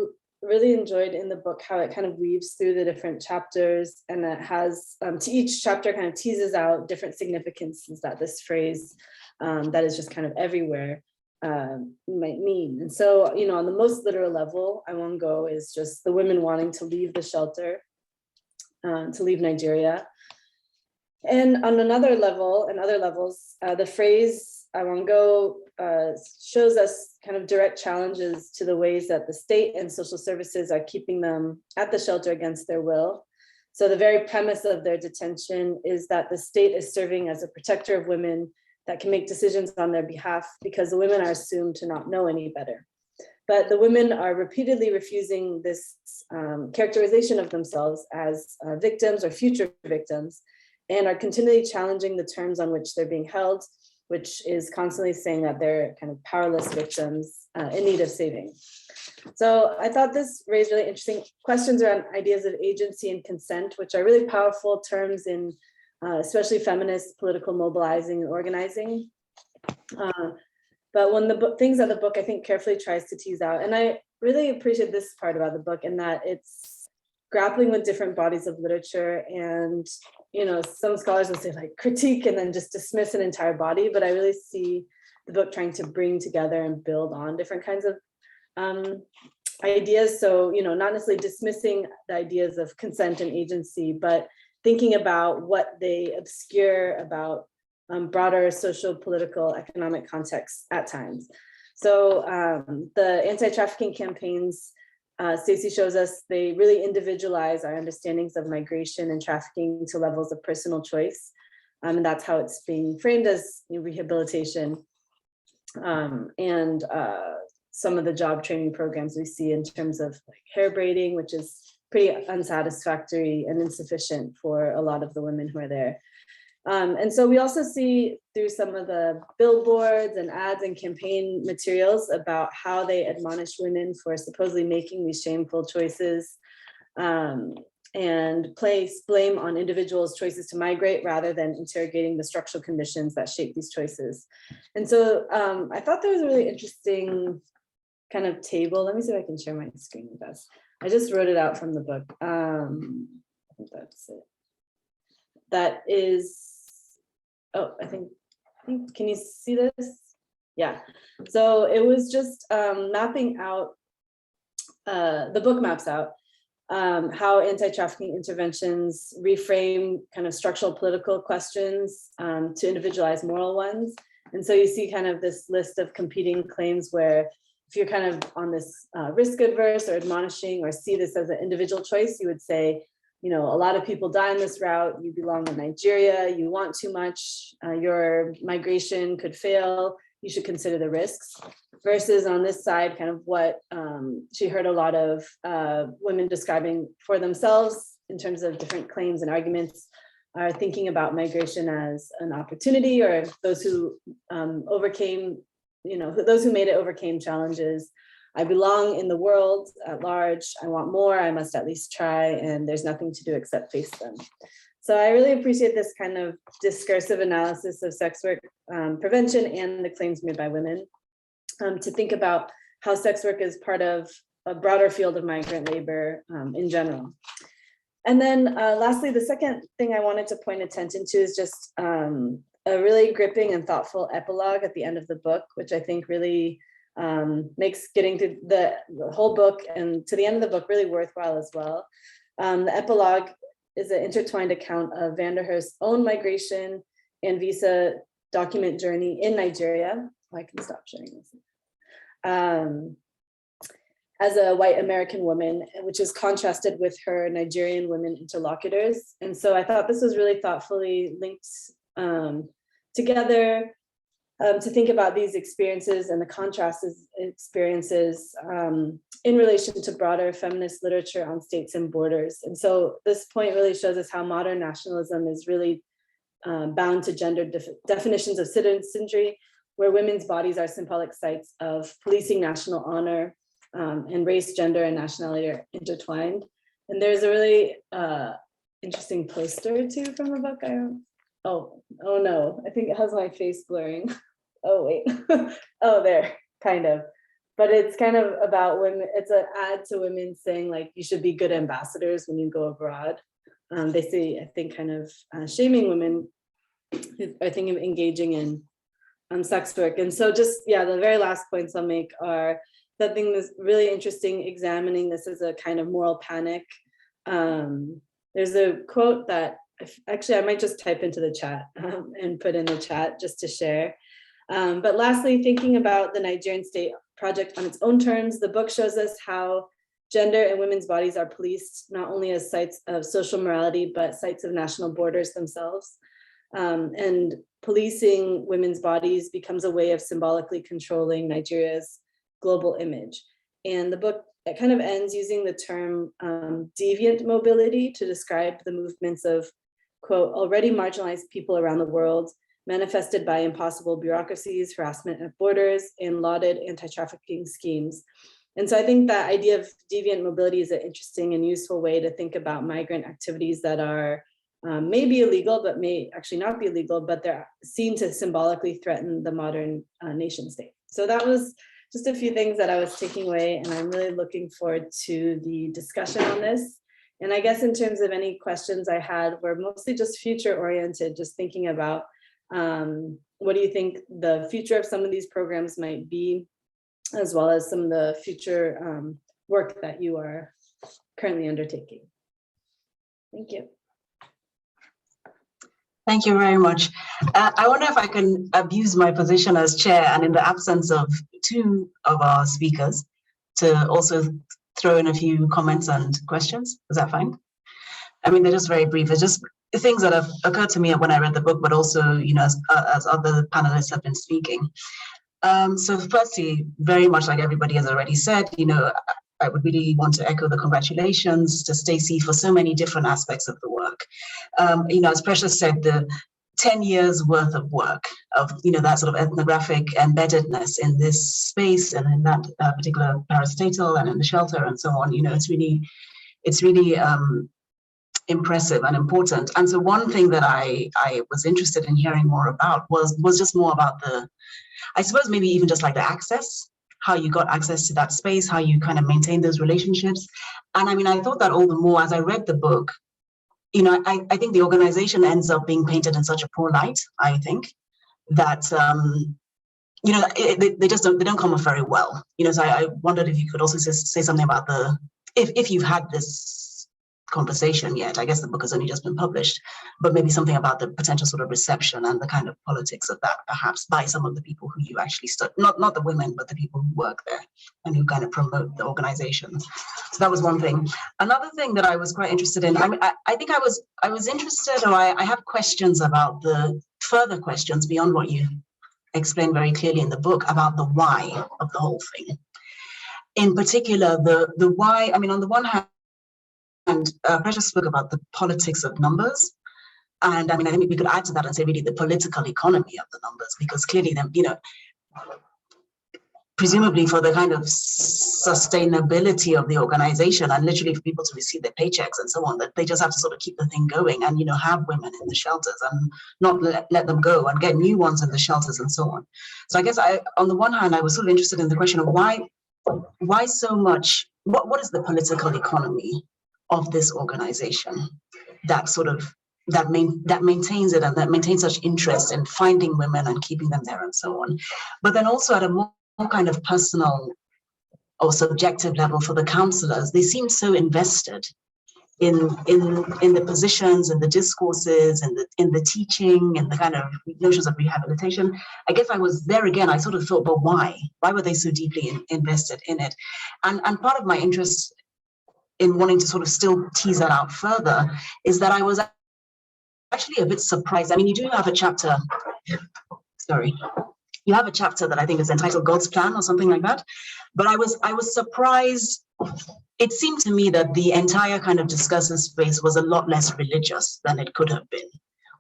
really enjoyed in the book, how it kind of weaves through the different chapters, and it has to each chapter kind of teases out different significances that this phrase that is just kind of everywhere might mean. And so, on the most literal level, I won't go is just the women wanting to leave the shelter, to leave Nigeria. And on another level, and other levels, the phrase I won't go shows us kind of direct challenges to the ways that the state and social services are keeping them at the shelter against their will. So the very premise of their detention is that the state is serving as a protector of women that can make decisions on their behalf, because the women are assumed to not know any better. But the women are repeatedly refusing this characterization of themselves as victims or future victims, and are continually challenging the terms on which they're being held, which is constantly saying that they're kind of powerless victims in need of saving. So I thought this raised really interesting questions around ideas of agency and consent, which are really powerful terms in especially feminist political mobilizing and organizing. But one of the things that the book, I think, carefully tries to tease out, and I really appreciate this part about the book, in that it's grappling with different bodies of literature, and some scholars will say like critique and then just dismiss an entire body, but I really see the book trying to bring together and build on different kinds of ideas. So, not necessarily dismissing the ideas of consent and agency, but thinking about what they obscure about broader social, political, economic contexts at times. So the anti-trafficking campaigns, Stacey shows us, they really individualize our understandings of migration and trafficking to levels of personal choice. And that's how it's being framed as rehabilitation. And some of the job training programs we see in terms of like hair braiding, which is pretty unsatisfactory and insufficient for a lot of the women who are there. And so we also see through some of the billboards and ads and campaign materials about how they admonish women for supposedly making these shameful choices, and place blame on individuals' choices to migrate rather than interrogating the structural conditions that shape these choices. And so I thought there was a really interesting kind of table. Let me see if I can share my screen with us. I just wrote it out from the book. I think that's it. That is, oh, I think, can you see this? Yeah, so it was just mapping out, the book maps out how anti-trafficking interventions reframe kind of structural political questions to individualize moral ones. And so you see kind of this list of competing claims where if you're kind of on this risk adverse or admonishing or see this as an individual choice, you would say, a lot of people die on this route, you belong in Nigeria, you want too much, your migration could fail, you should consider the risks. Versus on this side, kind of what she heard a lot of women describing for themselves in terms of different claims and arguments are thinking about migration as an opportunity, or those who overcame, those who made it overcame challenges. I belong in the world at large. I want more. I must at least try. And there's nothing to do except face them. So I really appreciate this kind of discursive analysis of sex work prevention and the claims made by women to think about how sex work is part of a broader field of migrant labor in general. And then lastly, the second thing I wanted to point attention to is just a really gripping and thoughtful epilogue at the end of the book, which I think really makes getting to the whole book and to the end of the book really worthwhile as well. The epilogue is an intertwined account of Vanderhurst's own migration and visa document journey in Nigeria. I can stop sharing this. As a white American woman, which is contrasted with her Nigerian women interlocutors. And so I thought this was really thoughtfully linked together to think about these experiences and the contrast experiences in relation to broader feminist literature on states and borders. And so this point really shows us how modern nationalism is really bound to gender definitions of citizenry, where women's bodies are symbolic sites of policing national honor, and race, gender, and nationality are intertwined. And there's a really interesting poster too from the book. Oh no, I think it has my face blurring. Oh wait, oh there, kind of. But it's kind of about women, it's an ad to women saying like, you should be good ambassadors when you go abroad. They say, I think kind of shaming women who are thinking of engaging in sex work. And so just, yeah, the very last points I'll make are that thing that's really interesting, examining this as a kind of moral panic. There's a quote that, actually I might just type into the chat and put in the chat just to share. But lastly, thinking about the Nigerian state project on its own terms, the book shows us how gender and women's bodies are policed not only as sites of social morality, but sites of national borders themselves. And policing women's bodies becomes a way of symbolically controlling Nigeria's global image. And the book, it kind of ends using the term deviant mobility to describe the movements of, quote, already marginalized people around the world, manifested by impossible bureaucracies, harassment at borders, and lauded anti-trafficking schemes. And so I think that idea of deviant mobility is an interesting and useful way to think about migrant activities that are may be illegal, but may actually not be illegal, but they're seen to symbolically threaten the modern nation state. So that was just a few things that I was taking away, and I'm really looking forward to the discussion on this. And I guess in terms of any questions I had were mostly just future oriented, just thinking about what do you think the future of some of these programs might be, as well as some of the future work that you are currently undertaking. Thank you.
Thank you very much. I wonder if I can abuse my position as chair and in the absence of two of our speakers to also throw in a few comments and questions. Is that fine? I mean, they're just very brief. It's just things that have occurred to me when I read the book, but also, you know, as other panelists have been speaking. So firstly, very much like everybody has already said, you know, I would really want to echo the congratulations to Stacey for so many different aspects of the work. You know, as Precious said, the 10 years worth of work of, you know, that sort of ethnographic embeddedness in this space and in that particular parastatal and in the shelter and so on, you know, it's really impressive and important. And so one thing that I was interested in hearing more about was just more about the, I suppose maybe even just like the access, how you got access to that space, how you kind of maintain those relationships. And I mean, I thought that all the more as I read the book, you know, I think the organization ends up being painted in such a poor light, I think, that, you know, they don't come off very well. You know, so I wondered if you could also say something about if you've had this conversation yet. I guess the book has only just been published, but maybe something about the potential sort of reception and the kind of politics of that, perhaps by some of the people who you actually not the women, but the people who work there and who kind of promote the organization. So that was one thing. Another thing that I was quite interested in, I mean, I think I was interested, or I have questions about the further questions beyond what you explained very clearly in the book about the why of the whole thing. In particular, the why, I mean, on the one hand, and Precious spoke about the politics of numbers. And I mean, I think we could add to that and say really the political economy of the numbers, because clearly, them, you know, presumably for the kind of sustainability of the organization and literally for people to receive their paychecks and so on, that they just have to sort of keep the thing going and, you know, have women in the shelters and not let them go and get new ones in the shelters and so on. So I guess on the one hand, I was sort of interested in the question of why so much, what is the political economy of this organization that sort of that maintains it and that maintains such interest in finding women and keeping them there and so on, but then also at a more kind of personal or subjective level for the counselors, they seem so invested in the positions and the discourses and in the teaching and the kind of notions of rehabilitation. I guess I was there again. I sort of thought, but why were they so deeply invested in it? And part of my interest in wanting to sort of still tease that out further is that I was actually a bit surprised. I mean, you do have a chapter, you have a chapter that I think is entitled God's Plan or something like that. But I was surprised. It seemed to me that the entire kind of discursive space was a lot less religious than it could have been,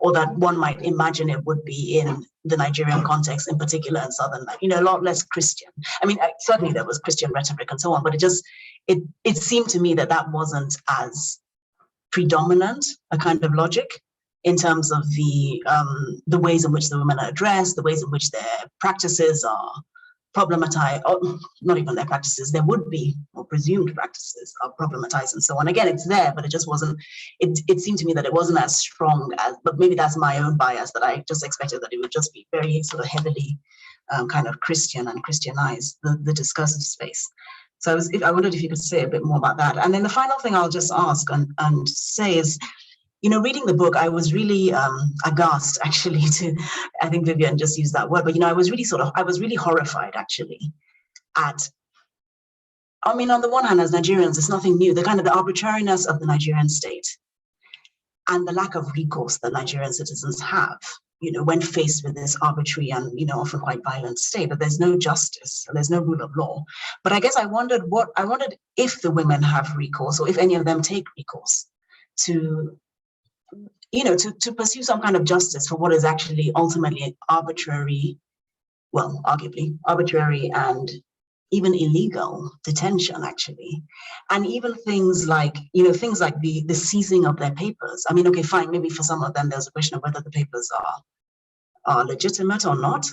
or that one might imagine it would be in the Nigerian context, in particular in Southern, you know, a lot less Christian. I mean, certainly there was Christian rhetoric and so on, but it seemed to me that wasn't as predominant a kind of logic in terms of the ways in which the women are addressed, the ways in which their practices are problematized, or not even their practices, there would be, or presumed practices are problematized and so on. Again, it's there, but it just wasn't, it seemed to me that it wasn't as strong as, but maybe that's my own bias, that I just expected that it would just be very sort of heavily kind of Christian and Christianized, the discursive space. So I wondered if you could say a bit more about that. And then the final thing I'll just ask and say is, you know, reading the book, I was really aghast, actually, I think Vivian just used that word, but, you know, I was really horrified, actually, at, I mean, on the one hand, as Nigerians, it's nothing new, the kind of the arbitrariness of the Nigerian state and the lack of recourse that Nigerian citizens have, you know, when faced with this arbitrary and, you know, often quite violent state, that there's no justice, there's no rule of law. But I guess I wondered if the women have recourse, or if any of them take recourse to, you know, to pursue some kind of justice for what is actually ultimately arbitrary, well, arguably arbitrary and even illegal detention, actually. And even things like, you know, things like the seizing of their papers. I mean, okay, fine, maybe for some of them, there's a question of whether the papers are legitimate or not.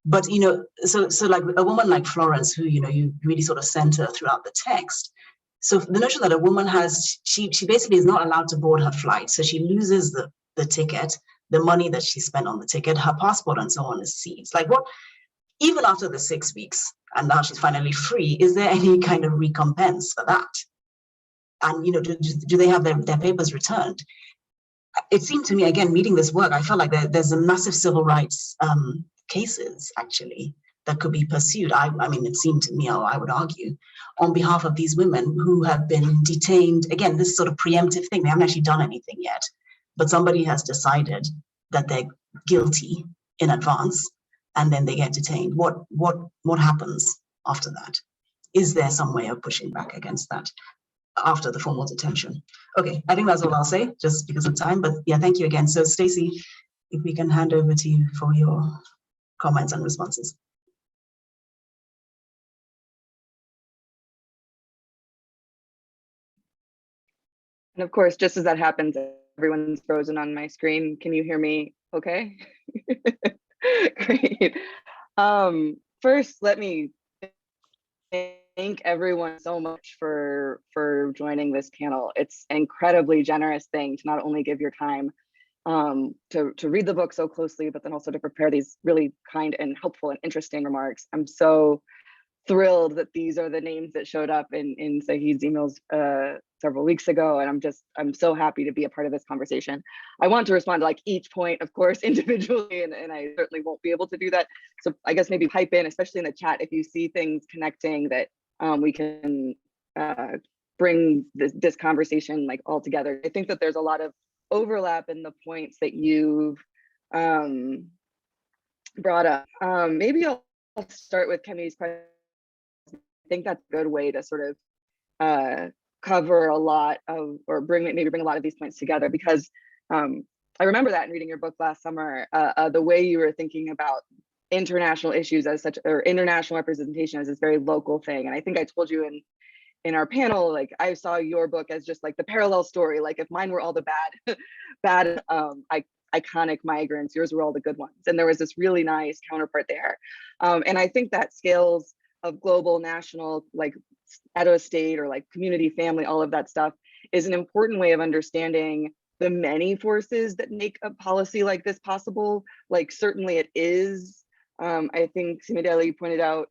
But, you know, so like a woman like Florence, who, you know, you really sort of center throughout the text. So the notion that a woman has, she basically is not allowed to board her flight. So she loses the ticket, the money that she spent on the ticket, her passport and so on is seized. Like even after the 6 weeks, and now she's finally free, is there any kind of recompense for that? And do they have their papers returned? It seemed to me, again, reading this work, I felt like there's a massive civil rights cases, actually, that could be pursued. I mean, it seemed to me, I would argue, on behalf of these women who have been detained. Again, this sort of preemptive thing, they haven't actually done anything yet, but somebody has decided that they're guilty in advance, and then they get detained. What happens after that? Is there some way of pushing back against that after the formal detention? Okay, I think that's all I'll say, just because of time. But yeah, thank you again. So Stacey, if we can hand over to you for your comments and responses.
And of course, just as that happens, everyone's frozen on my screen. Can you hear me okay? Great. First, let me thank everyone so much for joining this panel. It's an incredibly generous thing to not only give your time to read the book so closely, but then also to prepare these really kind and helpful and interesting remarks. I'm so thrilled that these are the names that showed up in Sahid's emails several weeks ago, and I'm so happy to be a part of this conversation. I want to respond to like each point, of course, individually, and I certainly won't be able to do that. So I guess maybe pipe in, especially in the chat, if you see things connecting that we can bring this conversation like all together. I think that there's a lot of overlap in the points that you've brought up. Maybe I'll start with Kemi's question. I think that's a good way to sort of cover a lot of, or bring a lot of these points together, because I remember that in reading your book last summer, the way you were thinking about international issues as such, or international representation as this very local thing. And I think I told you in our panel, like I saw your book as just like the parallel story. Like if mine were all the bad iconic migrants, yours were all the good ones. And there was this really nice counterpart there. And I think that scales of global, national, like at a state or like community, family, all of that stuff is an important way of understanding the many forces that make a policy like this possible. Like certainly it is, I think Simidele pointed out,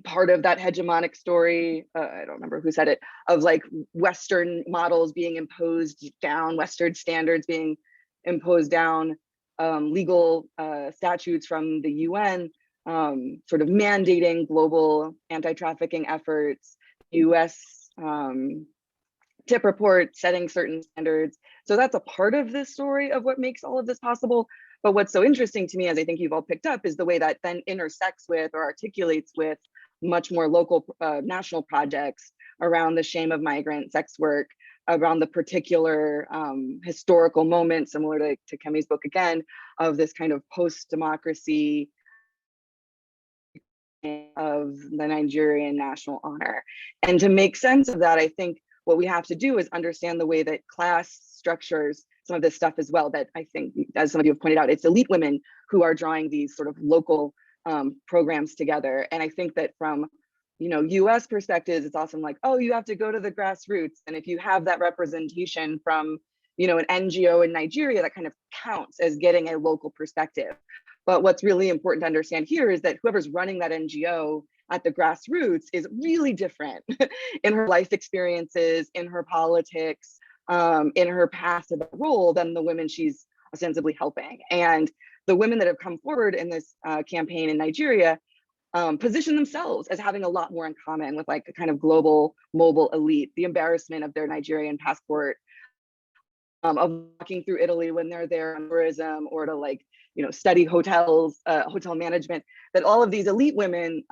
part of that hegemonic story, I don't remember who said it, of like Western models being imposed down, Western standards being imposed down, legal statutes from the UN, sort of mandating global anti-trafficking efforts, US tip report setting certain standards. So that's a part of this story of what makes all of this possible. But what's so interesting to me, as I think you've all picked up, is the way that then intersects with or articulates with much more local national projects around the shame of migrant sex work, around the particular historical moment, similar to Kemi's book again, of this kind of post-democracy of the Nigerian national honor. And to make sense of that, I think what we have to do is understand the way that class structures some of this stuff as well, that I think, as some of you have pointed out, it's elite women who are drawing these sort of local programs together. And I think that from, US perspectives, it's often like, oh, you have to go to the grassroots. And if you have that representation from, an NGO in Nigeria, that kind of counts as getting a local perspective. But what's really important to understand here is that whoever's running that NGO at the grassroots is really different in her life experiences, in her politics, in her path to the role than the women she's ostensibly helping. And the women that have come forward in this campaign in Nigeria position themselves as having a lot more in common with like a kind of global mobile elite, the embarrassment of their Nigerian passport, of walking through Italy when they're there on tourism, or to like, study hotels, hotel management, that all of these elite women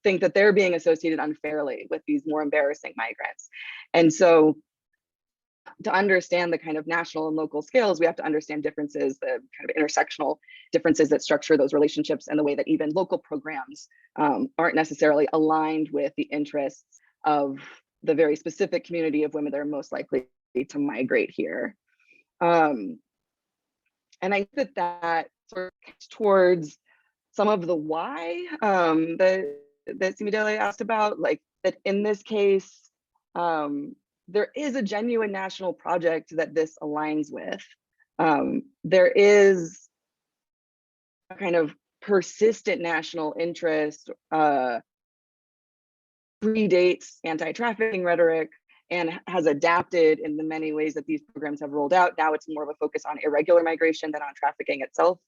think that they're being associated unfairly with these more embarrassing migrants. And so to understand the kind of national and local scales, we have to understand differences, the kind of intersectional differences that structure those relationships, and the way that even local programs aren't necessarily aligned with the interests of the very specific community of women that are most likely to migrate here. And I think that sort of gets towards some of the why that Simidele asked about, like that in this case, there is a genuine national project that this aligns with. There is a kind of persistent national interest predates anti-trafficking rhetoric and has adapted in the many ways that these programs have rolled out. Now it's more of a focus on irregular migration than on trafficking itself.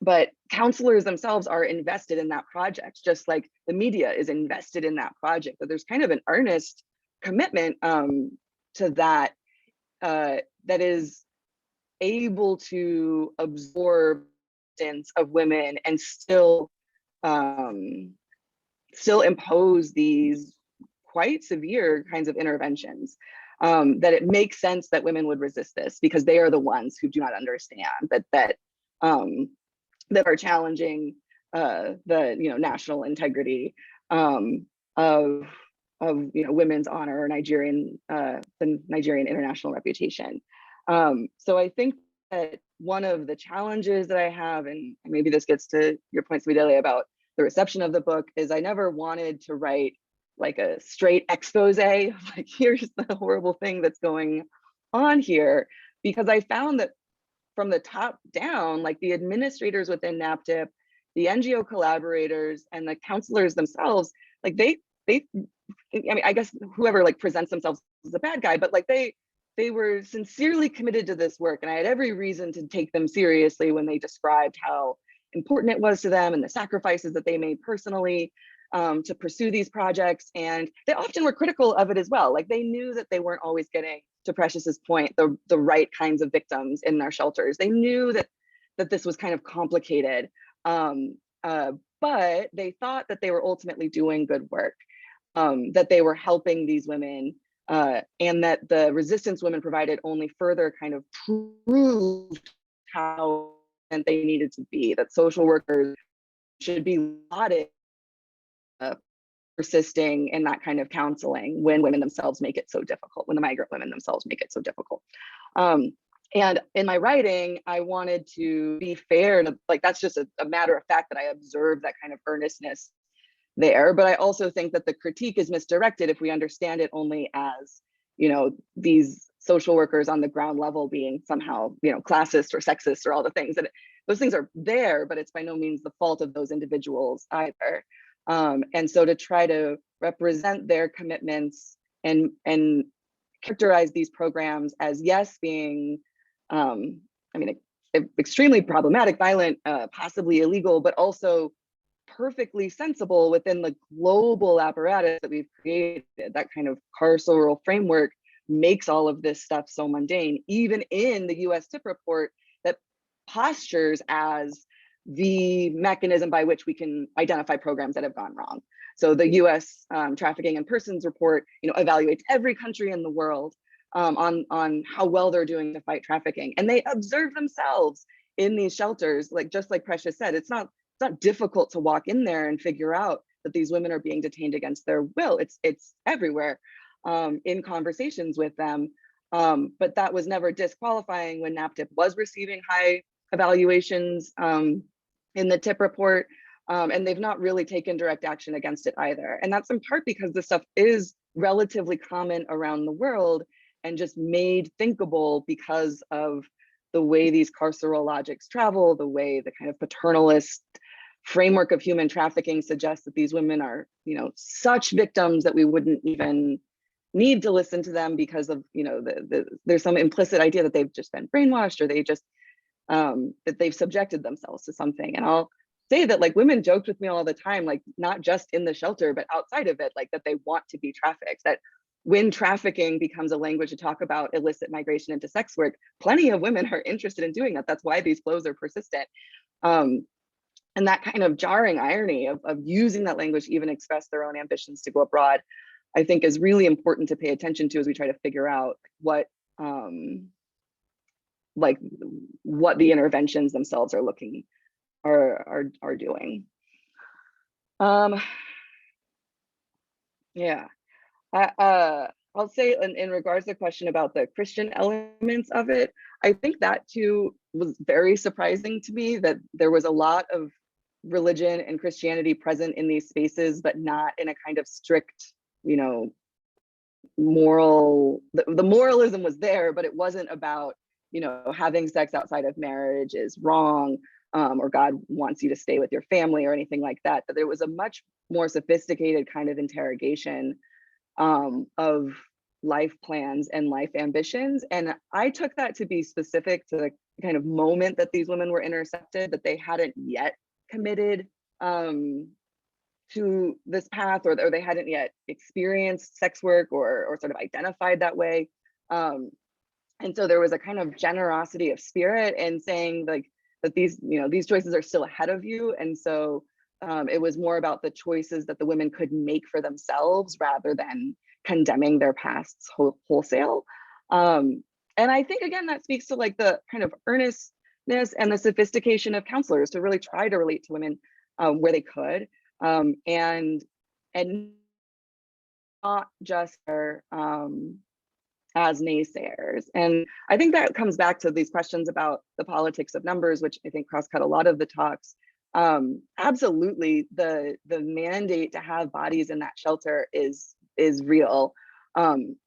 But counselors themselves are invested in that project, just like the media is invested in that project. But there's kind of an earnest commitment to that that is able to absorb of women and still impose these quite severe kinds of interventions. That it makes sense that women would resist this because they are the ones who do not understand that are challenging the national integrity of women's honor or the Nigerian international reputation. So I think that one of the challenges that I have, and maybe this gets to your point, Smedele, about the reception of the book, is I never wanted to write like a straight expose, like here's the horrible thing that's going on here, because I found that from the top down, like the administrators within NAPTIP, the NGO collaborators, and the counselors themselves, like I mean, I guess whoever like presents themselves as a bad guy, but like they were sincerely committed to this work, and I had every reason to take them seriously when they described how important it was to them and the sacrifices that they made personally to pursue these projects. And they often were critical of it as well. Like they knew that they weren't always getting, to Precious's point, the right kinds of victims in their shelters. They knew that this was kind of complicated, but they thought that they were ultimately doing good work, that they were helping these women, and that the resistance women provided only further kind of proved how they needed to be, that social workers should be lauded persisting in that kind of counseling when women themselves make it so difficult, when the migrant women themselves make it so difficult. And in my writing, I wanted to be fair, and like that's just a matter of fact that I observed that kind of earnestness there. But I also think that the critique is misdirected if we understand it only as, these social workers on the ground level being somehow, classist or sexist or all the things. And those things are there, but it's by no means the fault of those individuals either. And so to try to represent their commitments and characterize these programs as, yes, being, extremely problematic, violent, possibly illegal, but also perfectly sensible within the global apparatus that we've created. That kind of carceral framework makes all of this stuff so mundane, even in the US TIP report that postures as the mechanism by which we can identify programs that have gone wrong. So the US Trafficking in Persons report, evaluates every country in the world on how well they're doing to fight trafficking. And they observe themselves in these shelters, just like Precious said, it's not difficult to walk in there and figure out that these women are being detained against their will. It's everywhere in conversations with them. But that was never disqualifying when NAPTIP was receiving high evaluations in the TIP report. And they've not really taken direct action against it either. And that's in part because this stuff is relatively common around the world and just made thinkable because of the way these carceral logics travel, the way the kind of paternalist framework of human trafficking suggests that these women are, such victims that we wouldn't even need to listen to them because of, there's some implicit idea that they've just been brainwashed, or they just, that they've subjected themselves to something. And I'll say that women joked with me all the time, not just in the shelter, but outside of it, that they want to be trafficked, that when trafficking becomes a language to talk about illicit migration into sex work, plenty of women are interested in doing that. That's why these flows are persistent. And that kind of jarring irony of using that language to even express their own ambitions to go abroad, I think is really important to pay attention to as we try to figure out what the interventions themselves are doing. Yeah. I'll say in regards to the question about the Christian elements of it, I think that too was very surprising to me, that there was a lot of religion and Christianity present in these spaces, but not in a kind of strict, moral, the moralism was there, but it wasn't about, having sex outside of marriage is wrong, or God wants you to stay with your family or anything like that. But there was a much more sophisticated kind of interrogation of life plans and life ambitions. And I took that to be specific to the kind of moment that these women were intercepted, that they hadn't yet committed to this path, or they hadn't yet experienced sex work or sort of identified that way. And so there was a kind of generosity of spirit in saying like that these choices are still ahead of you. And so it was more about the choices that the women could make for themselves rather than condemning their pasts wholesale. And I think, again, that speaks to like the kind of earnestness and the sophistication of counselors to really try to relate to women where they could, and not just as naysayers. And I think that comes back to these questions about the politics of numbers, which I think cross-cut a lot of the talks. Absolutely, the mandate to have bodies in that shelter is real.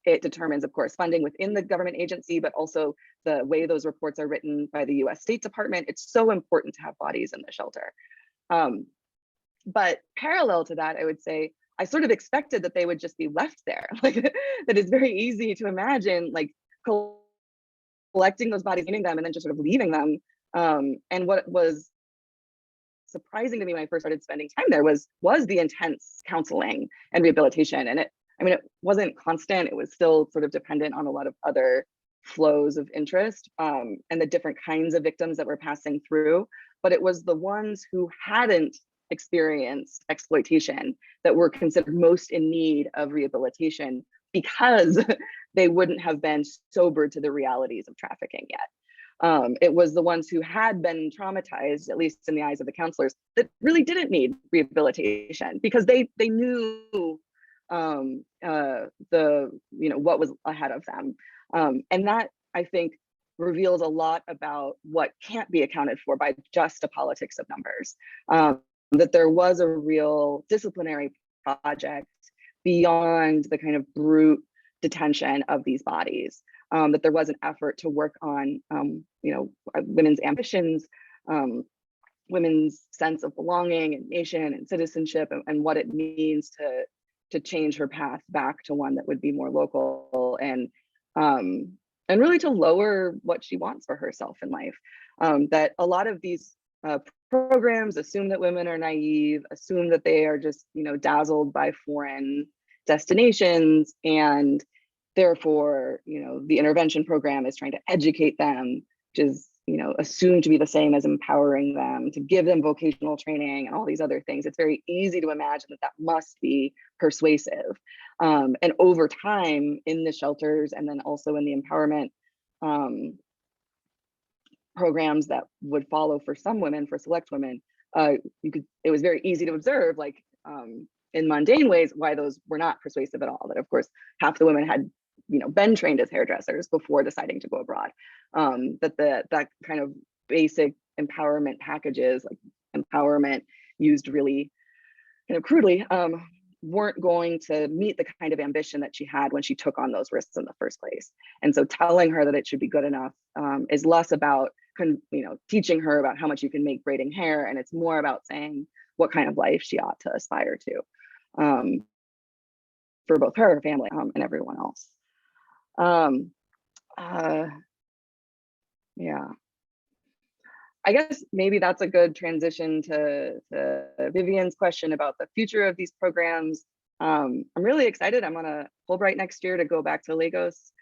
It determines, of course, funding within the government agency, but also the way those reports are written by the US State Department. It's so important to have bodies in the shelter. But parallel to that, I would say, I sort of expected that they would just be left there. Like that it's very easy to imagine like collecting those bodies, eating them, and then just sort of leaving them. And what was surprising to me when I first started spending time there was the intense counseling and rehabilitation. And it wasn't constant. It was still sort of dependent on a lot of other flows of interest and the different kinds of victims that were passing through. But it was the ones who hadn't experienced exploitation that were considered most in need of rehabilitation because they wouldn't have been sobered to the realities of trafficking yet. It was the ones who had been traumatized, at least in the eyes of the counselors, that really didn't need rehabilitation because they knew what was ahead of them. And that, I think, reveals a lot about what can't be accounted for by just a politics of numbers. That there was a real disciplinary project beyond the kind of brute detention of these bodies. That there was an effort to work on, women's ambitions, women's sense of belonging and nation and citizenship, and what it means to change her path back to one that would be more local and really to lower what she wants for herself in life. That a lot of these programs assume that women are naive, assume that they are just, dazzled by foreign destinations, and therefore, the intervention program is trying to educate them, which is, assumed to be the same as empowering them, to give them vocational training and all these other things. It's very easy to imagine that must be persuasive. And over time in the shelters and then also in the empowerment programs that would follow for some women, for select women, it was very easy to observe, like in mundane ways, why those were not persuasive at all. That of course, half the women had been trained as hairdressers before deciding to go abroad. That kind of basic empowerment packages, like empowerment used really kind of crudely, weren't going to meet the kind of ambition that she had when she took on those risks in the first place. And so telling her that it should be good enough is less about teaching her about how much you can make braiding hair, and it's more about saying what kind of life she ought to aspire to for both her family and everyone else. Yeah, I guess maybe that's a good transition to Vivian's question about the future of these programs. I'm really excited. I'm on a Fulbright next year to go back to Lagos.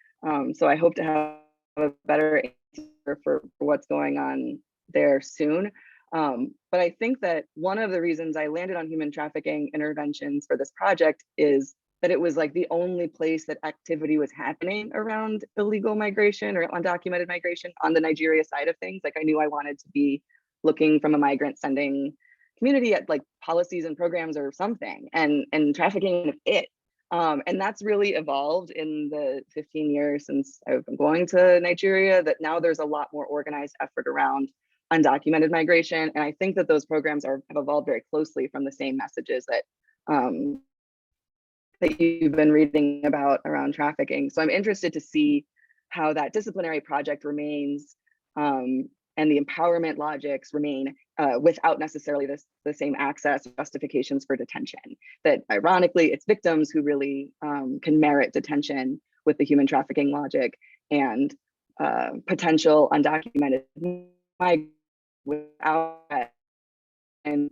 So I hope to have a better answer for what's going on there soon. But I think that one of the reasons I landed on human trafficking interventions for this project is that it was like the only place that activity was happening around illegal migration or undocumented migration on the Nigeria side of things. Like I knew I wanted to be looking from a migrant sending community at like policies and programs or something, and trafficking it. And that's really evolved in the 15 years since I've been going to Nigeria, that now there's a lot more organized effort around undocumented migration. And I think that those programs have evolved very closely from the same messages that that you've been reading about around trafficking. So I'm interested to see how that disciplinary project remains and the empowerment logics remain without necessarily the same access justifications for detention. That ironically, it's victims who really can merit detention with the human trafficking logic, and potential undocumented migrants without that and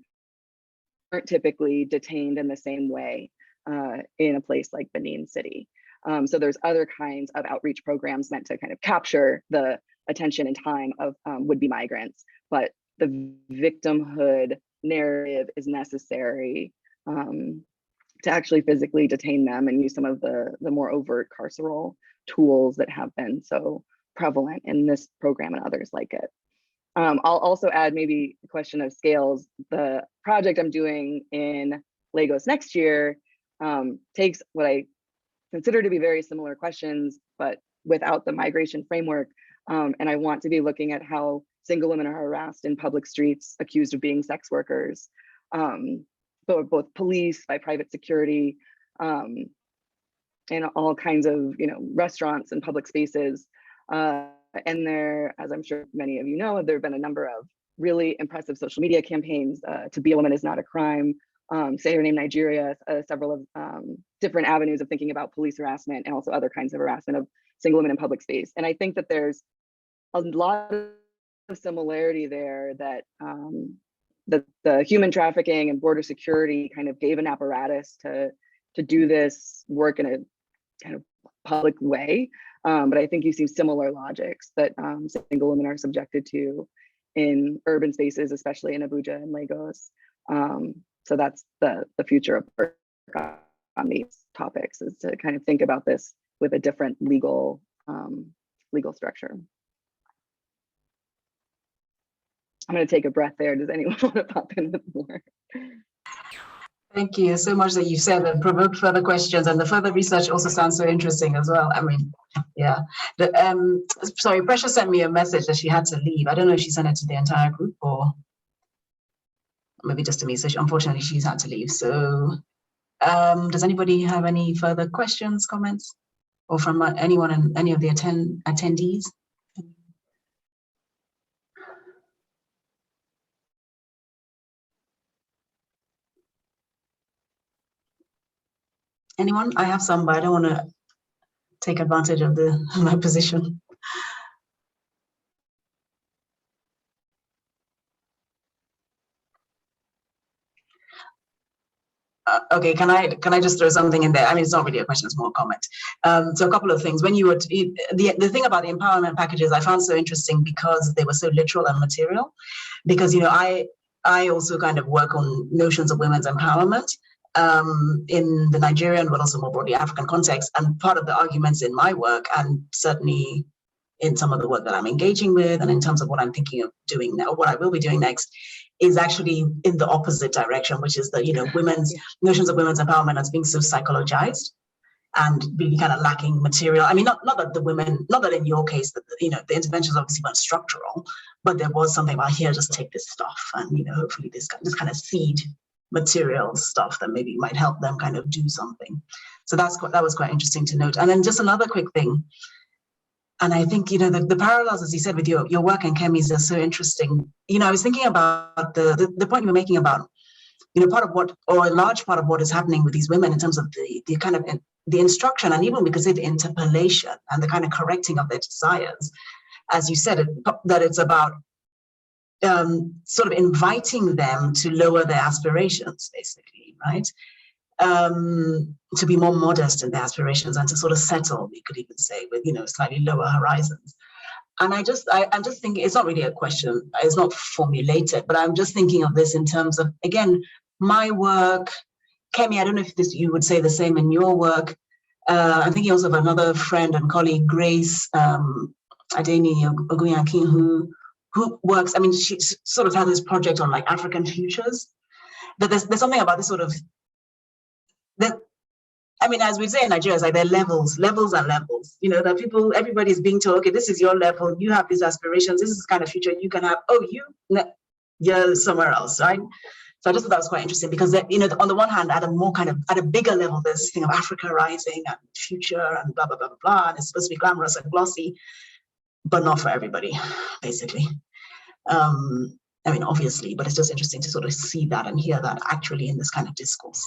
aren't typically detained in the same way in a place like Benin City. So there's other kinds of outreach programs meant to kind of capture the attention and time of would-be migrants, but the victimhood narrative is necessary to actually physically detain them and use some of the more overt carceral tools that have been so prevalent in this program and others like it. I'll also add maybe a question of scales. The project I'm doing in Lagos next year takes what I consider to be very similar questions, but without the migration framework. And I want to be looking at how single women are harassed in public streets, accused of being sex workers, both police, by private security, in all kinds of restaurants and public spaces. And there, as I'm sure many of you know, there have been a number of really impressive social media campaigns. To be a woman is not a crime. Say Her Name Nigeria, several of different avenues of thinking about police harassment and also other kinds of harassment of single women in public space. And I think that there's a lot of similarity there, that the human trafficking and border security kind of gave an apparatus to do this work in a kind of public way. But I think you see similar logics that single women are subjected to in urban spaces, especially in Abuja and Lagos. So that's the future of work on these topics, is to kind of think about this with a different legal structure. I'm going to take a breath there. Does anyone want to pop in with more?
Thank you so much that you said and provoked further questions, and the further research also sounds so interesting as well. I mean, yeah. Sorry, Precious sent me a message that she had to leave. I don't know if she sent it to the entire group or maybe just to me. So unfortunately, she's had to leave. So does anybody have any further questions, comments, or from anyone and any of the attendees? Anyone? I have some, but I don't want to take advantage of my position. Okay, can I just throw something in there? I mean, it's not really a question, it's more a comment. So a couple of things. When you were, the thing about the empowerment packages I found so interesting because they were so literal and material. Because, I also kind of work on notions of women's empowerment in the Nigerian, but also more broadly African context. And part of the arguments in my work, and certainly in some of the work that I'm engaging with, and in terms of what I'm thinking of doing now, what I will be doing next, is actually in the opposite direction, which is that women's notions of women's empowerment as being so psychologized and really kind of lacking material. I mean, not that in your case that the interventions obviously weren't structural, but there was something about, here, just take this stuff, and hopefully this kind of seed material stuff that maybe might help them kind of do something. So that was quite interesting to note. And then just another quick thing. And I think, the parallels, as you said, with your work and Kemi's are so interesting. I was thinking about the point you were making about, part of what, or a large part of what is happening with these women in terms of the kind of the instruction, and even we could say the interpellation and the kind of correcting of their desires. As you said, that it's about sort of inviting them to lower their aspirations, basically, right? To be more modest in their aspirations and to sort of settle, we could even say, with slightly lower horizons. And I'm just thinking, it's not really a question, it's not formulated, but I'm just thinking of this in terms of, again, my work. Kemi, I don't know if you would say the same in your work. I'm thinking also of another friend and colleague, Grace Adeni Ogunyakin, who works, I mean, she sort of had this project on like African futures. But there's something about this sort of, I mean, as we say in Nigeria, it's like there are levels and levels. That everybody's being told, okay, this is your level, you have these aspirations, this is the kind of future you can have. Oh, you're somewhere else, right? So I just thought that was quite interesting because, on the one hand, at a bigger level, there's this thing of Africa rising and future and blah, blah, blah, blah, blah, and it's supposed to be glamorous and glossy, but not for everybody, basically. I mean, obviously, but it's just interesting to sort of see that and hear that actually in this kind of discourse.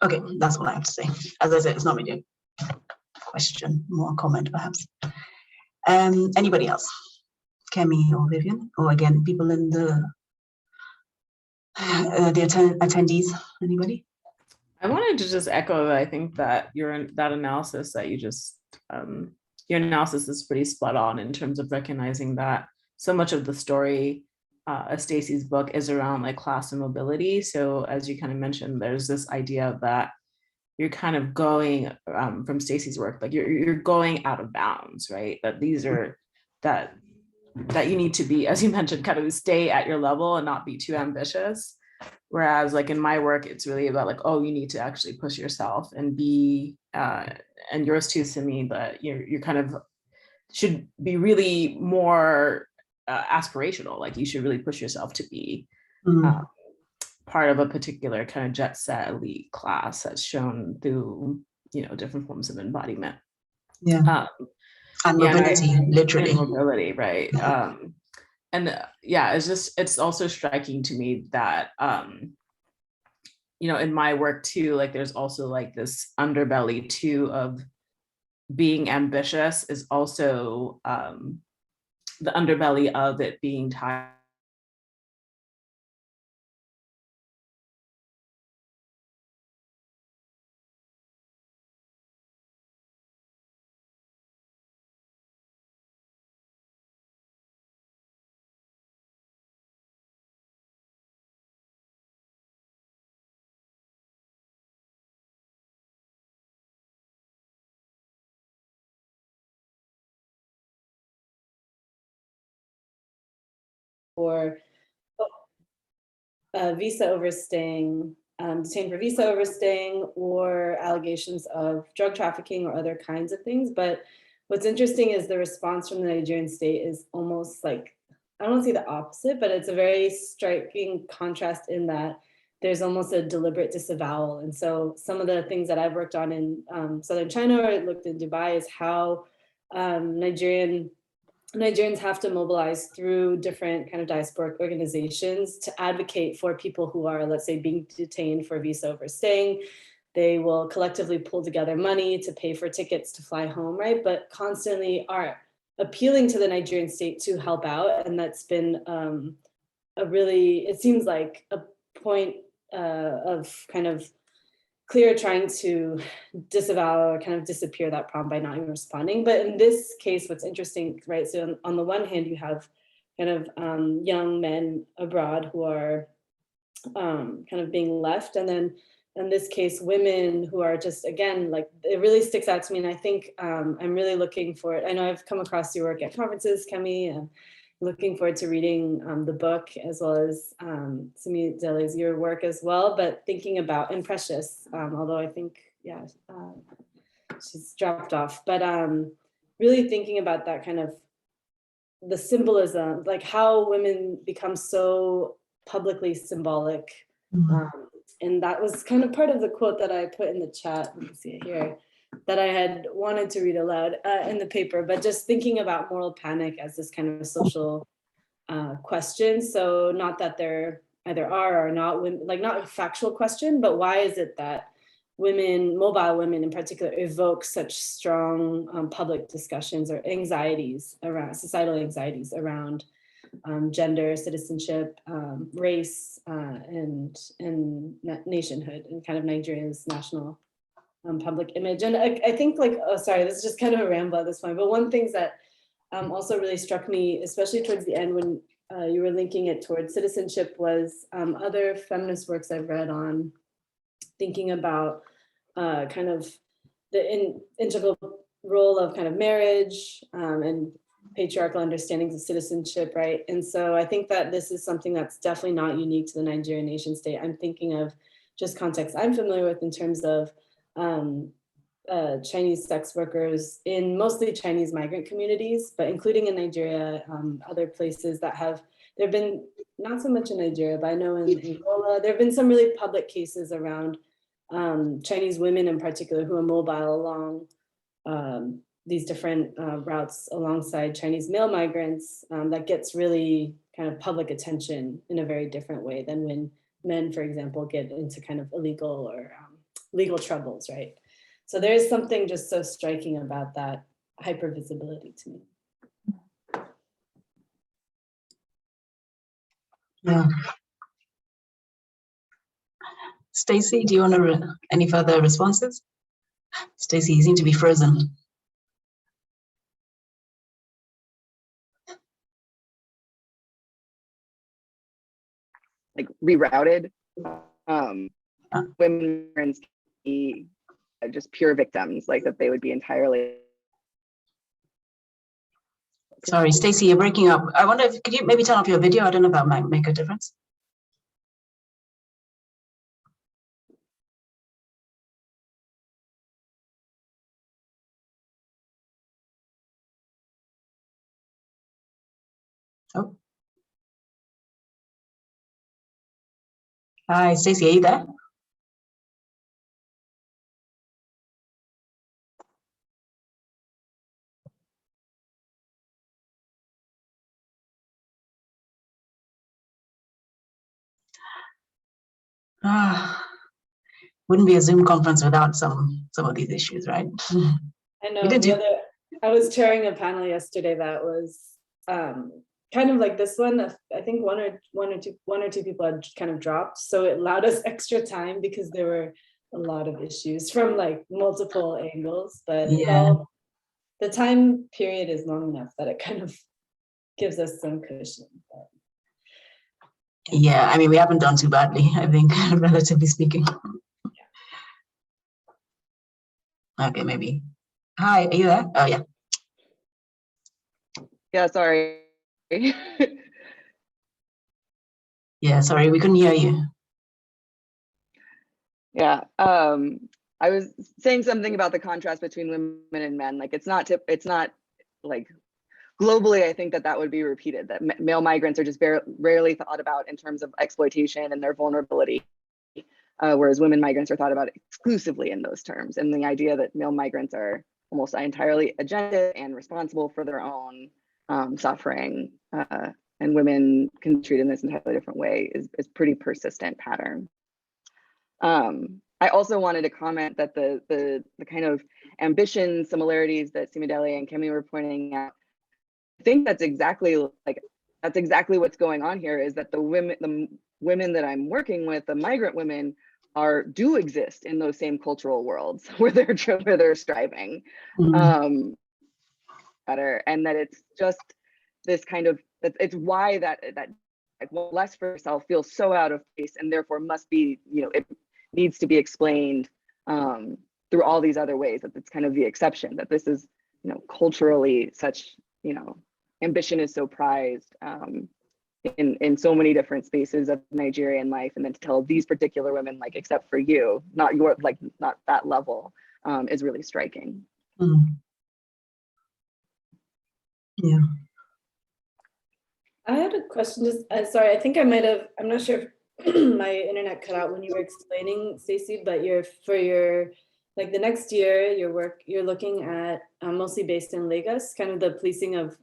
Okay, that's what I have to say. As I said, it's not really a question, more a comment perhaps. Anybody else? Kemi or Vivian, or again, people in the attendees, anybody?
I wanted to just echo that I think that that analysis that you just, your analysis is pretty spot on in terms of recognizing that so much of the story of Stacey's book is around like class and mobility. So as you kind of mentioned, there's this idea that you're kind of going from Stacey's work, like you're going out of bounds, right? That these are that you need to be, as you mentioned, kind of stay at your level and not be too ambitious. Whereas like in my work, it's really about like, oh, you need to actually push yourself and be, and yours too, Simi, but you're kind of should be really more aspirational. Like you should really push yourself to be part of a particular kind of jet set elite class that's shown through, you know, different forms of embodiment.
Yeah. And mobility, literally.
And mobility, right. Yeah, it's also striking to me that, you know, in my work too, like there's also like this underbelly too of being ambitious is also the underbelly of it being tied
for visa overstaying, detained for visa overstaying, or allegations of drug trafficking or other kinds of things. But what's interesting is the response from the Nigerian state is almost like, I don't want to say the opposite, but it's a very striking contrast in that there's almost a deliberate disavowal. And so some of the things that I've worked on in southern China or looked in Dubai is how Nigerians have to mobilize through different kind of diasporic organizations to advocate for people who are, let's say, being detained for visa overstaying. They will collectively pull together money to pay for tickets to fly home, right? But constantly are appealing to the Nigerian state to help out. And that's been a really, it seems like a point of kind of clear trying to disavow or kind of disappear that problem by not even responding. But in this case, what's interesting, right? So on the one hand, you have kind of young men abroad who are kind of being left. And then in this case, women who are just, again, like it really sticks out to me. And I think I'm really looking for it. I know I've come across your work at conferences, Kemi, and looking forward to reading the book, as well as Simi Dele's your work as well, but thinking about, and Precious, although I think, yeah, she's dropped off, but really thinking about that kind of the symbolism, like how women become so publicly symbolic. And that was kind of part of the quote that I put in the chat, let me see it here, that I had wanted to read aloud in the paper, but just thinking about moral panic as this kind of social question. So not that there either are or not, like not a factual question, but why is it that women, mobile women in particular, evoke such strong public discussions or anxieties around, societal anxieties around gender, citizenship, race, and nationhood, and kind of Nigeria's national public image. And I think like, oh, sorry, this is just kind of a ramble at this point, but one thing that also really struck me, especially towards the end when you were linking it towards citizenship, was other feminist works I've read on thinking about kind of the integral role of kind of marriage and patriarchal understandings of citizenship, right? And so I think that this is something that's definitely not unique to the Nigerian nation state. I'm thinking of just context I'm familiar with in terms of Chinese sex workers in mostly Chinese migrant communities, but including in Nigeria, other places that have, there have been, not so much in Nigeria, but I know in Angola, there have been some really public cases around Chinese women in particular who are mobile along these different routes alongside Chinese male migrants, that gets really kind of public attention in a very different way than when men, for example, get into kind of illegal or legal troubles, right? So there is something just so striking about that hypervisibility to me.
Yeah. Stacey, do you want to any further responses? Stacey, you seem to be frozen.
Like rerouted, women can be just pure victims, like that they would be entirely.
Sorry, Stacey, you're breaking up. I wonder if, could you maybe turn off your video? I don't know if that might make a difference. Oh. Hi, Stacey, are you there? Wouldn't be a Zoom conference without some of these issues, right?
I know. I was chairing a panel yesterday that was kind of like this one. I think one or two people had kind of dropped, so it allowed us extra time because there were a lot of issues from like multiple angles. But well, the time period is long enough that it kind of gives us some cushion. But,
yeah, I mean, we haven't done too badly, I think, relatively speaking. Okay, maybe. Hi, are you there? Oh, yeah.
Yeah, sorry.
Yeah, sorry, we couldn't hear you.
Yeah, I was saying something about the contrast between women and men. Like it's not like globally, I think that would be repeated, that male migrants are just very rarely thought about in terms of exploitation and their vulnerability, whereas women migrants are thought about exclusively in those terms. And the idea that male migrants are almost entirely agentic and responsible for their own suffering, and women can be treated in this entirely different way is pretty persistent pattern. I also wanted to comment that the kind of ambition similarities that Simidele and Kemi were pointing out, I think that's exactly what's going on here, is that the women that I'm working with, the migrant women, do exist in those same cultural worlds where they're striving better, and that it's just this kind of, it's why that less for yourself feels so out of place, and therefore must be, it needs to be explained through all these other ways, that it's kind of the exception, that this is, culturally such, ambition is so prized in so many different spaces of Nigerian life, and then to tell these particular women, like, except for you, not that level, is really striking.
Yeah.
I had a question, just sorry, I think I might have, I'm not sure if my internet cut out when you were explaining, Stacey, but for your like the next year, your work, you're looking at mostly based in Lagos, kind of the policing of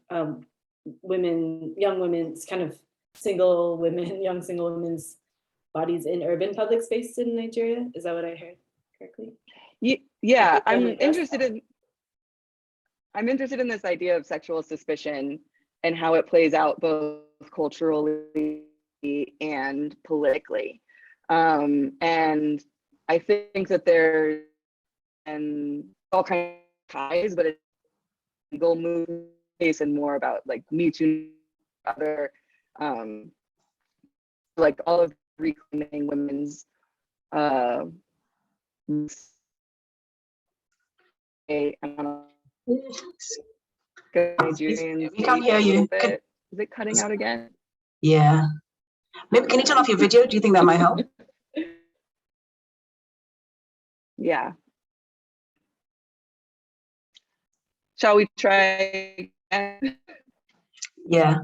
women, young women's kind of young single women's bodies in urban public space in Nigeria. Is that what I heard correctly?
Yeah, I'm interested in this idea of sexual suspicion and how it plays out both culturally and politically. And I think that there's all kinds of ties, but it's legal movement and more about like Me Too, other like all of reclaiming women's Nigerian.
We can't hear you.
Is it cutting out again?
Yeah. Maybe can you turn off your video? Do you think that might help?
Yeah. Shall we try again?
Yeah.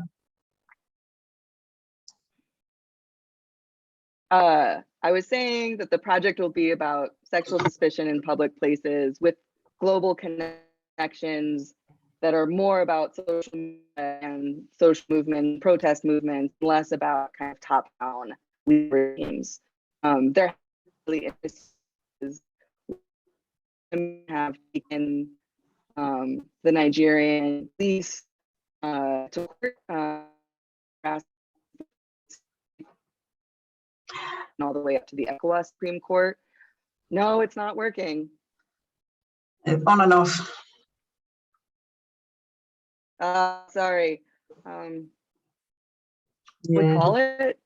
I was saying that the project will be about sexual suspicion in public places with global connections connections that are more about social media and social movement, protest movements, less about kind of top-down leader teams. They're really interested have taken the Nigerian police to court, all the way up to the ECOWAS Supreme Court. No, it's not working.
On and off.
Sorry. We
Yeah.
call it.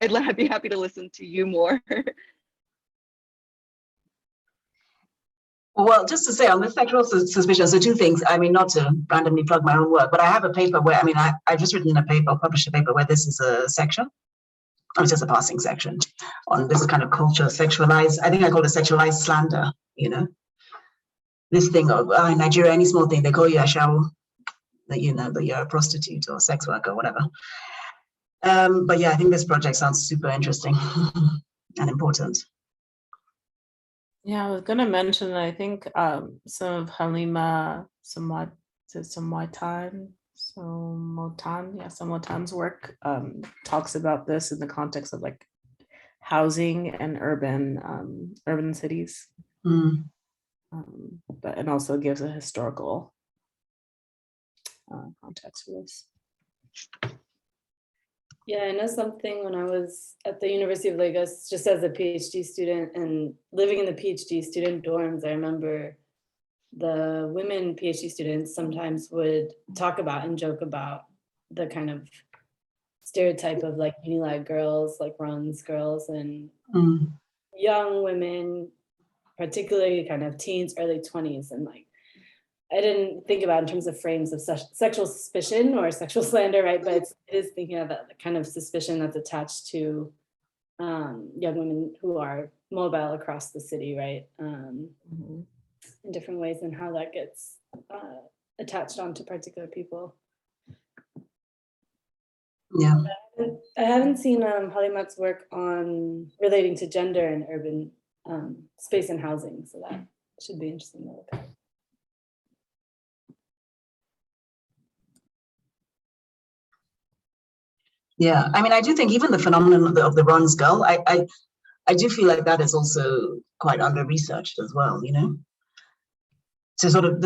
I'd be happy to listen to you more.
Well, just to say on the sexual suspicion, so two things. I mean, not to randomly plug my own work, but I have a paper where, I mean, I've just written a paper, published a paper where this is a section. It's just a passing section on this kind of culture, sexualized, I think I call it sexualized slander, you know. This thing of in Nigeria, any small thing, they call you a shawo, that you know, that you're a prostitute or sex worker or whatever. But yeah, I think this project sounds super interesting and important.
Yeah, I was gonna mention, I think some of Halima Samotan's work talks about this in the context of like housing and urban cities, but and also gives a historical context for this.
Yeah, I know something when I was at the University of Lagos, just as a PhD student and living in the PhD student dorms, I remember the women PhD students sometimes would talk about and joke about the kind of stereotype of like Unilag girls, like runs girls, and young women, particularly kind of teens, early 20s, and like, I didn't think about in terms of frames of sexual suspicion or sexual slander, right? But it is thinking of that kind of suspicion that's attached to young women who are mobile across the city, right? In different ways, and how that gets attached onto particular people.
Yeah.
I haven't seen Halimat's work on relating to gender and urban space and housing, so that should be interesting to look at.
Yeah, I mean, I do think even the phenomenon of the runs girl, I do feel like that is also quite under-researched as well, you know? So sort of,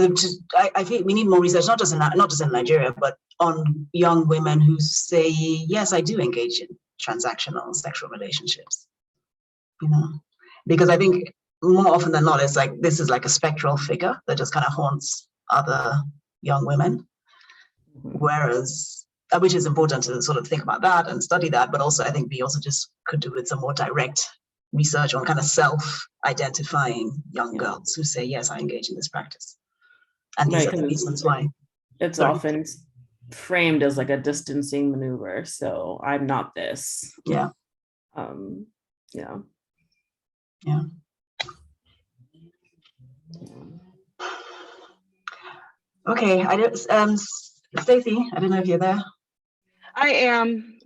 I feel we need more research, not just in Nigeria, but on young women who say, yes, I do engage in transactional sexual relationships, you know? Because I think more often than not, it's like, this is like a spectral figure that just kind of haunts other young women. Whereas, which is important to sort of think about that and study that, but also I think we also just could do with some more direct research on kind of self-identifying young girls who say, yes, I engage in this practice. And these are the reasons why.
It's often framed as like a distancing maneuver. So I'm not this.
Yeah.
Yeah.
Yeah. Okay, I don't, Stacey, I don't know if you're there.
I am.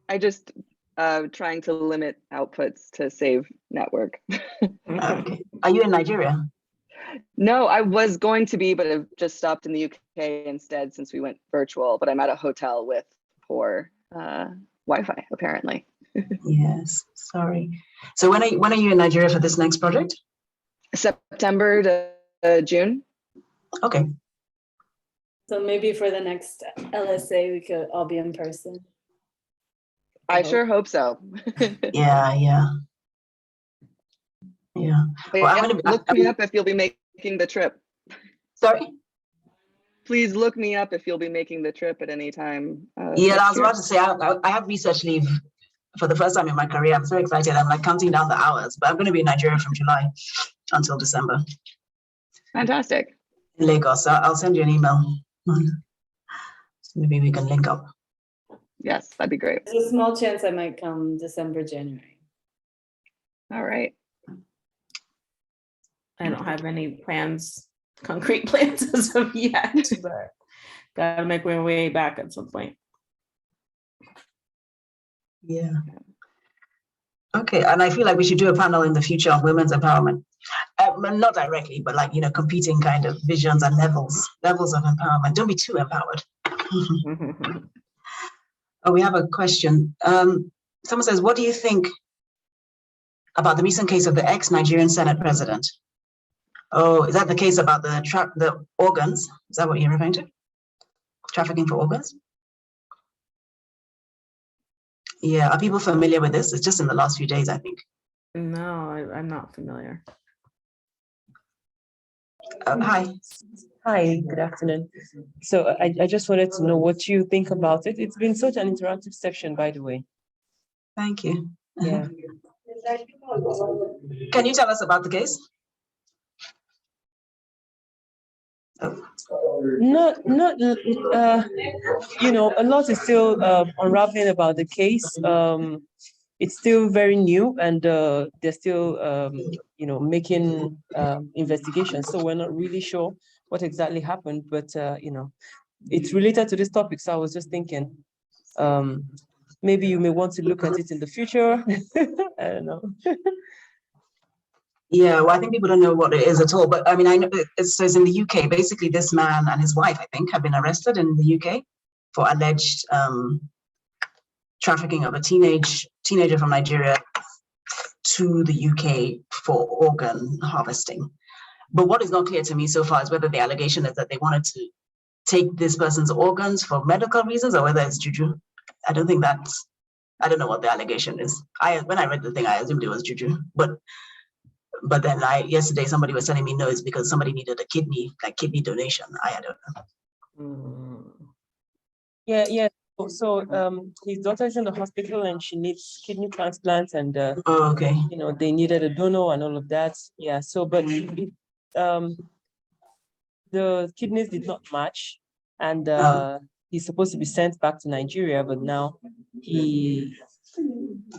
I just trying to limit outputs to save network.
Okay. Are you in Nigeria?
No, I was going to be, but I've just stopped in the UK instead since we went virtual, but I'm at a hotel with poor Wi-Fi, apparently.
Yes, sorry. So when are you in Nigeria for this next project?
September to June.
Okay.
So maybe for the next LSA, we could all be in person.
I sure hope so.
Yeah. Well, I'm gonna
look me up if you'll be making the trip.
Sorry?
Please look me up if you'll be making the trip at any time.
Yeah, I was about to say, I have research leave for the first time in my career. I'm so excited. I'm like counting down the hours, but I'm going to be in Nigeria from July until December.
Fantastic.
In Lagos. So I'll send you an email. So maybe we can link up.
Yes, that'd be great.
There's a small chance I might come December, January.
All right.
I don't have any concrete plans as of yet, but gotta make my way back at some point.
Yeah. Okay, and I feel like we should do a panel in the future on women's empowerment. Not directly, but like, competing kind of visions and levels of empowerment. Don't be too empowered. Oh, we have a question. Someone says, what do you think about the recent case of the ex-Nigerian Senate president? Oh, is that the case about the organs? Is that what you're referring to? Trafficking for organs? Yeah, are people familiar with this? It's just in the last few days, I think.
No, I'm not familiar.
Hi.
Hi, good afternoon. So I just wanted to know what you think about it. It's been such an interactive section, by the way.
Thank you.
Yeah.
Can you tell us about the case?
Not, a lot is still unraveling about the case. It's still very new, and they're still, making investigations. So we're not really sure what exactly happened, but it's related to this topic. So I was just thinking, maybe you may want to look at it in the future. I don't know.
Yeah, well, I think people don't know what it is at all. But I mean, I know it says in the UK, basically this man and his wife, I think, have been arrested in the UK for alleged trafficking of a teenager from Nigeria to the UK for organ harvesting. But what is not clear to me so far is whether the allegation is that they wanted to take this person's organs for medical reasons or whether it's juju. I don't know what the allegation is. When I read the thing, I assumed it was juju. But then yesterday somebody was telling me no, it's because somebody needed a kidney donation. I don't know.
Yeah. So his daughter is in the hospital and she needs kidney transplant, and
okay.
They needed a donor and all of that. Yeah. So, but the kidneys did not match, and he's supposed to be sent back to Nigeria, but now he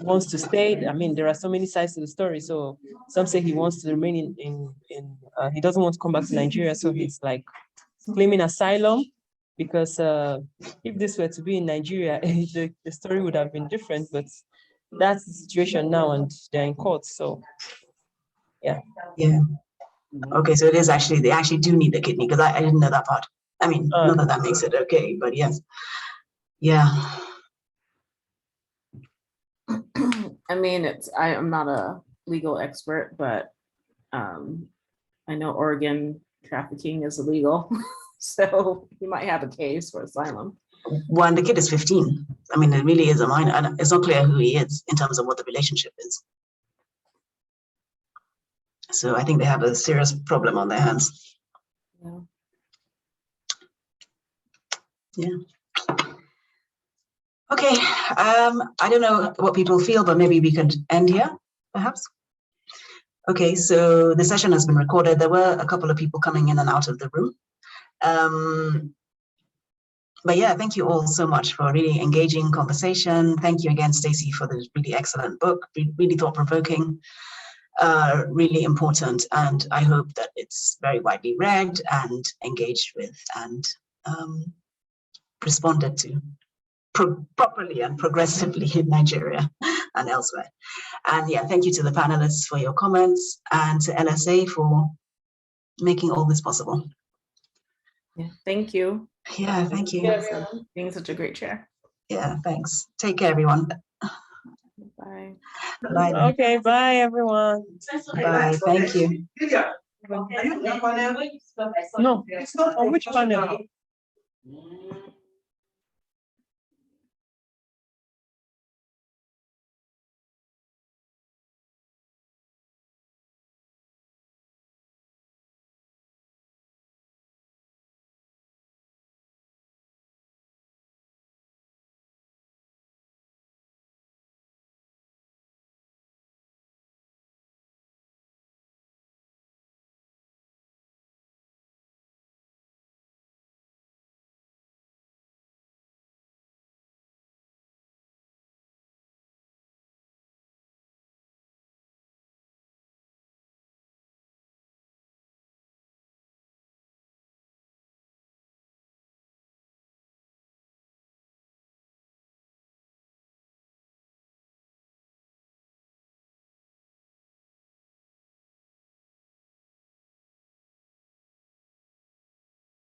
wants to stay. I mean, there are so many sides to the story. So some say he wants to remain in he doesn't want to come back to Nigeria. So he's like claiming asylum, because if this were to be in Nigeria, the story would have been different, but that's the situation now and they're in court. So yeah.
Yeah. Okay, so it is actually, they actually do need the kidney, because I didn't know that part. I mean, not that makes it okay, but yes. Yeah.
I mean, I'm not a legal expert, but I know Oregon trafficking is illegal. So you might have a case for asylum.
Well, and the kid is 15. I mean, it really is a minor, and it's not clear who he is in terms of what the relationship is. So I think they have a serious problem on their hands. Yeah. Okay. I don't know what people feel, but maybe we could end here, perhaps. Okay, so the session has been recorded. There were a couple of people coming in and out of the room. But yeah, thank you all so much for a really engaging conversation. Thank you again, Stacey, for this really excellent book, really thought-provoking, really important. And I hope that it's very widely read and engaged with and responded to properly and progressively in Nigeria and elsewhere. And yeah, thank you to the panelists for your comments and to LSA for making all this possible.
Yeah, thank you.
Yeah, thank you.
For being such a great chair.
Yeah, thanks. Take care, everyone.
Bye.
Bye.
Okay, bye, everyone.
Bye, thank you.
No, on which panel?